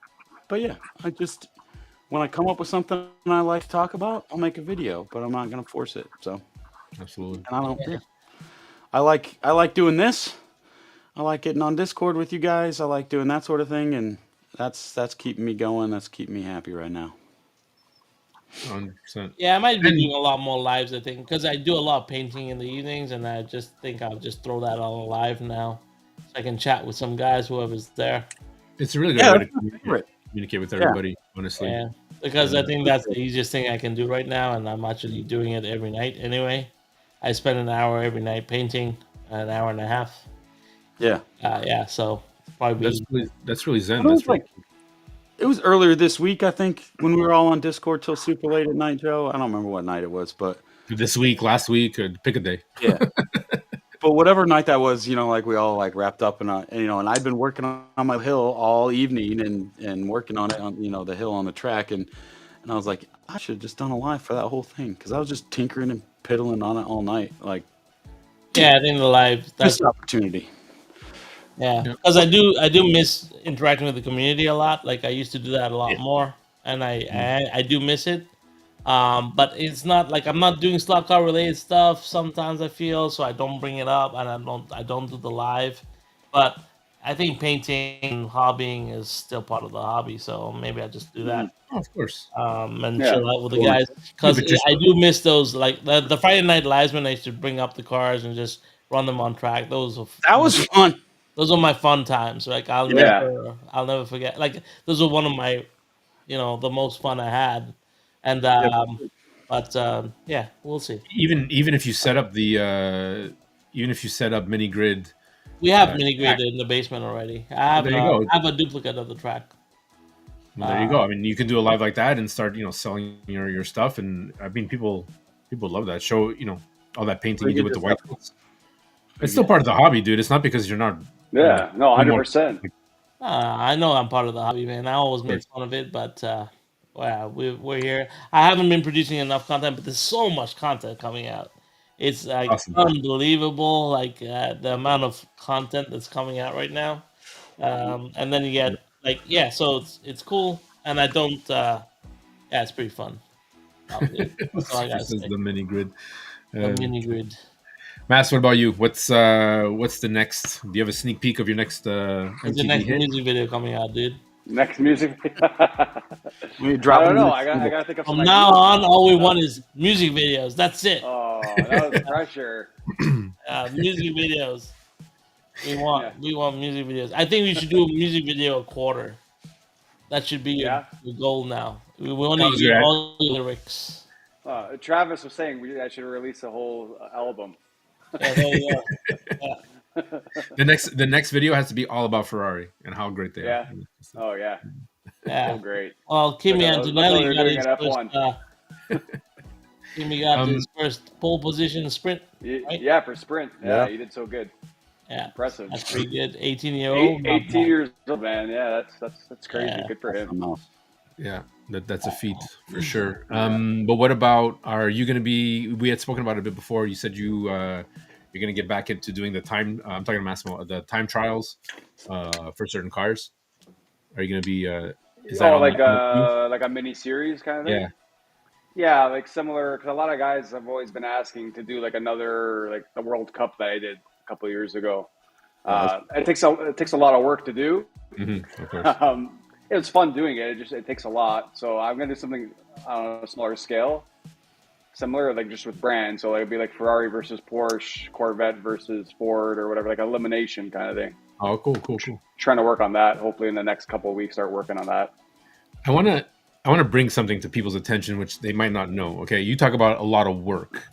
yeah, I just when I come up with something I like to talk about, I'll make a video, but I'm not gonna force it. So, Absolutely. and I don't. Yeah. I like doing this. I like getting on Discord with you guys. I like doing that sort of thing, and that's keeping me going. That's keeping me happy right now. 100%. Yeah, I might be And- doing a lot more lives, I think, because I do a lot of painting in the evenings, and I just think I'll just throw that on live now, so I can chat with some guys, whoever's there. It's a really good Yeah, way that's to my favorite. communicate with Yeah. everybody, honestly. Yeah, because I think that's the easiest thing I can do right now, and I'm actually doing it every night anyway. I spend an hour every night painting, an hour and a half. Yeah. Yeah, so probably That's really zen. It was That's really, It was earlier this week, I think, when we were all on Discord till super late at night, Joe. I don't remember what night it was, but this week, last week, pick a day. yeah. But whatever night that was, like we all like wrapped up and and I'd been working on my hill all evening and working on it on the hill on the track and I was like, I should have just done a live for that whole thing because I was just tinkering and piddling on it all night, like yeah, I think the live that's missed opportunity. yeah, Yeah. because I do miss interacting with the community a lot. Like I used to do that a lot more, and I do miss it. But it's not like I'm not doing slot car related stuff. Sometimes I feel so I don't bring it up, and I don't do the live. But I think painting and hobbying is still part of the hobby, so maybe I just do that. Oh, of course. And Yeah. chill out with the Cool. guys because Yeah, but I do miss those like the Friday night lives when I used to bring up the cars and just run them on track. That was fun. Those are my fun times. Like I'll Yeah. never forget. Like those are one of my, the most fun I had. And yeah, we'll see. Even if you set up mini grid, We have Uh, mini grid in the basement already. I There you go. have a duplicate of the track. well, there you go. I mean, you can do a live like that and start selling your stuff, and I mean people love that. Show all that painting you do with the white coats. It's still part of the hobby, dude. It's not because you're not. Yeah. No, 100%. I know I'm part of the hobby, man. I always make fun of it, but well, we're here. I haven't been producing enough content, but there's so much content coming out. It's like Awesome. unbelievable, like the amount of content that's coming out right now. And then you get so it's cool, and I don't. It's pretty fun. That's all I gotta This is say. the mini grid. The mini grid. Mass, what about you? What's the next? Do you have a sneak peek of your next There's the MTV next hit? music video coming out, dude. Next music. We I drop don't them know. in I the gotta think of From some now ideas. on, all we want is music videos. That's it. Oh, that was pressure. Music videos. We want music videos. I think we should do a music video a quarter. That should be your goal now. We want to was hear great. all the lyrics. Travis was saying I should release a whole album. Yeah, there you go. The next video has to be all about Ferrari and how great they Yeah. are. Oh yeah, Yeah. so great. Well, Kimi Look how Antonelli they're got doing his at first. Kimi got his first pole position sprint. Right? Yeah, for sprint. Yeah, Yeah. he did so good. Yeah, Impressive. that's pretty good. 18-year-old. 18 years old, man. Yeah, that's crazy. Yeah. Good for him. Yeah, that's a feat for sure. But what about? Are you going to be? We had spoken about it a bit before. You said you're going to get back into doing the time. I'm talking to Massimo. The time trials for certain cars. Are you going to be? Is that on like a mini series kind of thing? Yeah. Yeah, like similar. Because a lot of guys have always been asking to do like another like the World Cup that I did a couple of years ago. It takes a lot of work to do. Of course. It was fun doing it. It takes a lot. So I'm gonna do something on a smaller scale, similar, like just with brands. So it'd be like Ferrari versus Porsche, Corvette versus Ford, or whatever, like elimination kind of thing. Oh, cool. Trying to work on that. Hopefully, in the next couple of weeks, start working on that. I want to bring something to people's attention, which they might not know. Okay, you talk about a lot of work.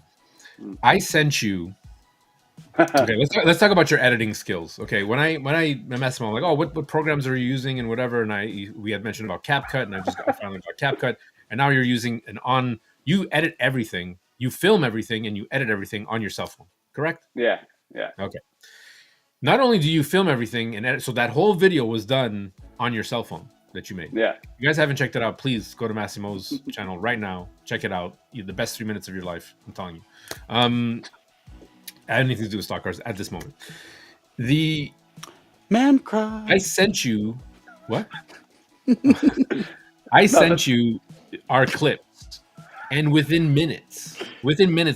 I sent you. Okay, let's talk about your editing skills. Okay, when I messed with him, I'm like, oh, what programs are you using and whatever, and we had mentioned about CapCut, and I found out about CapCut, and now you're using you edit everything, you film everything, and you edit everything on your cell phone, correct? Yeah. Okay. not only do you film everything and edit, so that whole video was done on your cell phone that you made. Yeah. If you guys haven't checked it out, please go to Massimo's channel right now. Check it out. The best 3 minutes of your life. I'm telling you. I have anything to do with stock cars at this moment. The Man cry. I sent you what? I sent you our clips, and within minutes,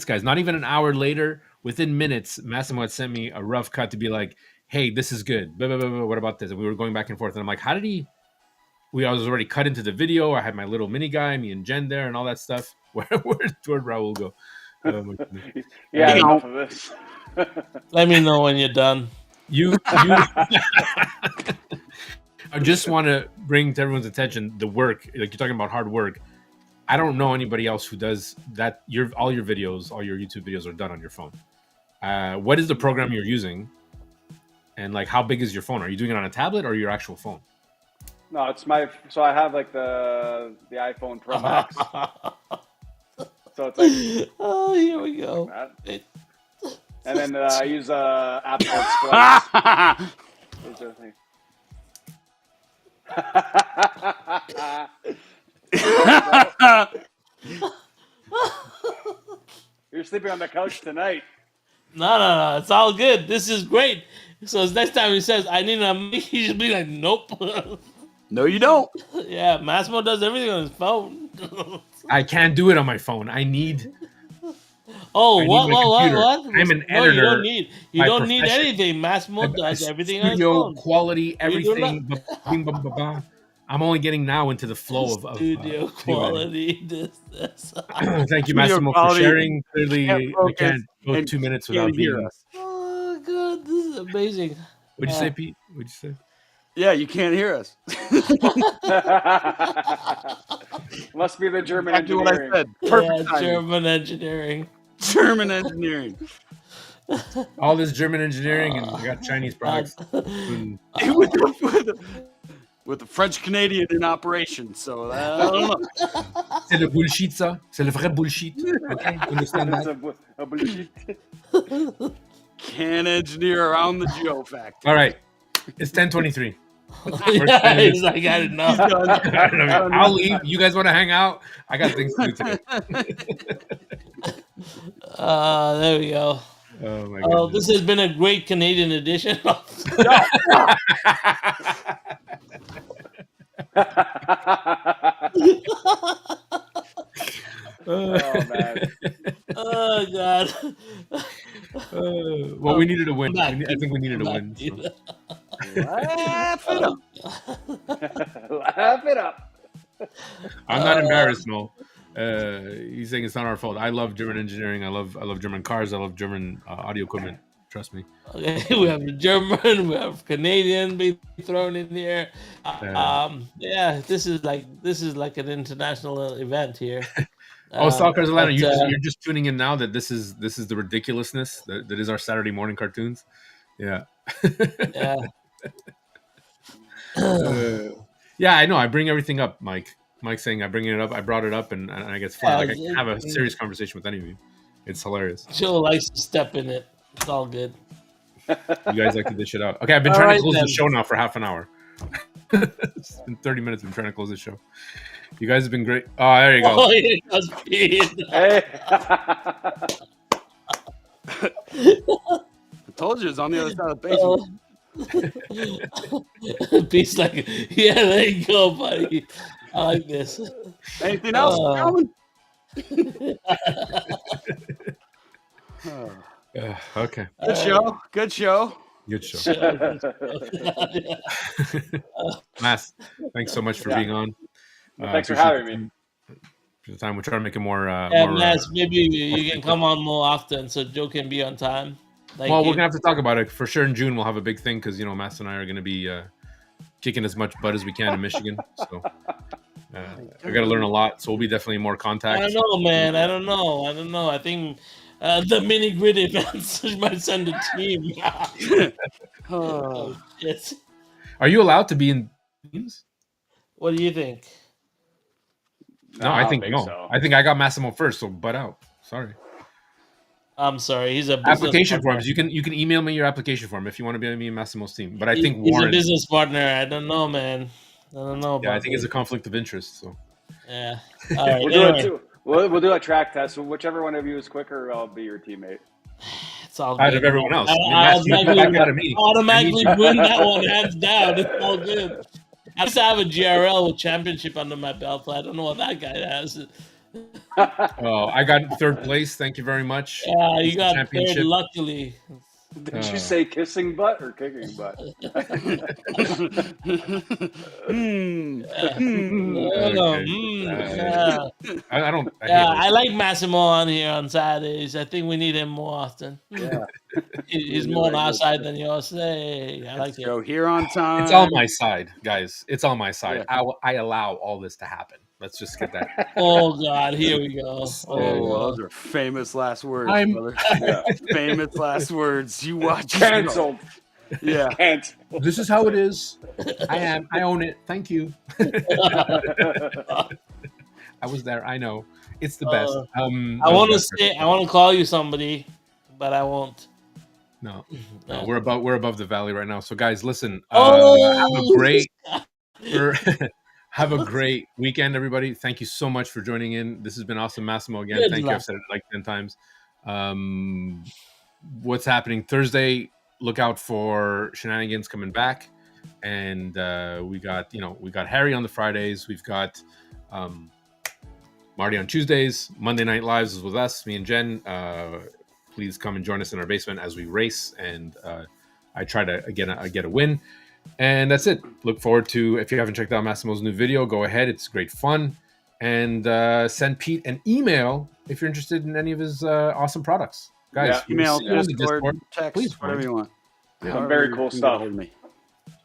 guys, not even an hour later, within minutes, Massimo had sent me a rough cut to be like, "Hey, this is good. Blah, blah, blah, blah. What about this?" And we were going back and forth, and I'm like, "How did he?" I was already cut into the video. I had my little mini guy, me and Jen there, and all that stuff. Where'd Raul go? Oh, my goodness. Yeah, enough of this. Let me know when you're done. I just want to bring to everyone's attention the work. Like, you're talking about hard work. I don't know anybody else who does that. All your videos, all your YouTube videos are done on your phone. What is the program you're using? And like, how big is your phone? Are you doing it on a tablet or your actual phone? No, it's my. So I have like the iPhone Pro Max. So it's like. Oh, here we go. That. And then I use Apple Splice. Those are things. You're sleeping on the couch tonight. No. It's all good. This is great. So next time he says, I need a mic, he should be like, nope. No, you don't. Yeah, Massimo does everything on his phone. I can't do it on my phone. I need. Oh, I need what? my computer. I'm an No, editor. you by don't need profession. anything. Massimo does everything on his Studio phone. quality, everything. I'm only getting now into the flow of Studio quality. This. Thank you, Studio Massimo, for quality. sharing. Clearly, Can't I focus can't go and 2 minutes Can't without hear being. us. Oh god, this is amazing. What'd you say, Pete? What'd you say? Yeah, you can't hear us. Must be the German Exactly what I engineering. said. Perfect timing. German engineering. German engineering. All this German engineering, and I got Chinese products. With the French Canadian in operation, so I don't know. C'est le bullshit, ça. C'est le vrai bullshit. Okay, understand That's that? a bullshit. Can't engineer around the Geo factor. All right, it's 10:23. Yeah, he's like, I got enough. I'll leave. You guys want to hang out? I got things to do today. There we go. Oh my Oh, goodness. this has been a great Canadian edition. Oh man. Oh god. Well, we needed a win. Back. I think we needed a win. So. Laugh it up. Laugh it up. I'm not embarrassed, no. He's saying it's not our fault. I love German engineering. I love German cars. I love German audio equipment. Trust me. Okay, we have the German, we have Canadian being thrown in here. Yeah, this is like an international event here. Stalkers Atlanta, but, you're just tuning in now that this is the ridiculousness that is our Saturday morning cartoons. Yeah. Yeah. Yeah, I know. I bring everything up, Mike. Mike's saying I bring it up. I brought it up, and I get flat. Like I can have a serious conversation with any of you. It's hilarious. Joe likes to step in it. It's all good. You guys like to dish it out. Okay, I've been All trying right, to close then. the show now for half an hour. It's been 30 minutes. I've been trying to close this show. You guys have been great. Oh, there you go. Oh, it does be. Hey. I told you it's on the other side of the basement. Pete's like, yeah, there you go, buddy. I like this. Anything else, gentlemen? Okay. Good show. Good show. Good show. Mass, thanks so much for being on. Thanks for appreciate having me. the time. We're trying to make it more. Mass, maybe you can come on more often so Joe can be on time. Thank Well, you. we're gonna have to talk about it for sure. In June, we'll have a big thing because Mass and I are gonna be kicking as much butt as we can in Michigan. So I got to learn a lot. So we'll be definitely in more contact. I don't know, man. I don't know. I think the mini grid events might send a team. Oh, Yes. Are you allowed to be in teams? What do you think? No, I think think no. so. I think I got Massimo first, so butt out. Sorry. I'm sorry, he's a business Application partner. forms. You can email me your application form if you want to be on me and Massimo's team. But I think He's a Warren. business partner. I don't know, man. I don't know about Yeah, I think it's a this. conflict of interest. So Yeah. All right. We'll do it Anyway, too. We'll do a track test. So whichever one of you is quicker, I'll be your teammate. it's all out good. of everyone else, I I mean, Matt, you can back out of me. automatically win that one hands down. It's all good. I used to have a GRL with championship under my belt, so I don't know what that guy has. Oh, I got third place. Thank you very much. Yeah, It's you the got third, championship. luckily. Did you say kissing butt or kicking butt? Yeah. I don't. I hate Yeah, those I like Massimo on here on Saturdays. I think we need him more often. Yeah. He's We more on like our this. side than yours. Hey, I like it. Joe here on time. It's on my side, guys. It's on my side. Yeah. I allow all this to happen. Let's just get that. Oh God, here we go. Oh, those are famous last words, I'm- brother. Yeah. Famous last words. You watch. Cancelled. Yeah. Cancelled. This is how it is. I own it. Thank you. I was there. I know. It's the best. I want to no, say, I want to call you somebody, but I won't. No, No. we're above the valley right now. So, guys, listen. Oh, Have a great weekend, everybody. Thank you so much for joining in. This has been awesome, Massimo. Again, Good thank you. luck. I've said it like 10 times. What's happening Thursday? Look out for Shenanigans coming back, and we got Harry on the Fridays. We've got Marty on Tuesdays. Monday Night Lives is with us, me and Jen. Please come and join us in our basement as we race, and I try to get a win. And that's it. Look forward to, if you haven't checked out Massimo's new video, go ahead. It's great fun. And send Pete an email if you're interested in any of his awesome products. Guys, Yeah. we'll Email, see you on the Discord, text, Please, whatever man. you want. Yeah. However Very you cool can get stuff. ahold of me.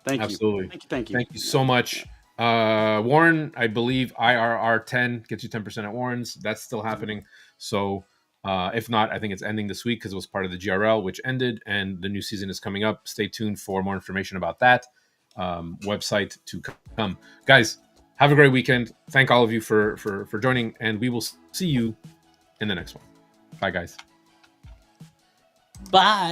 Thank Absolutely. you. Thank you. Thank you so much. Warren, I believe IRR10 gets you 10% at Warren's. That's still happening. So if not, I think it's ending this week because it was part of the GRL, which ended, and the new season is coming up. Stay tuned for more information about that website to come. Guys, have a great weekend. Thank all of you for joining, and we will see you in the next one. Bye, guys. Bye.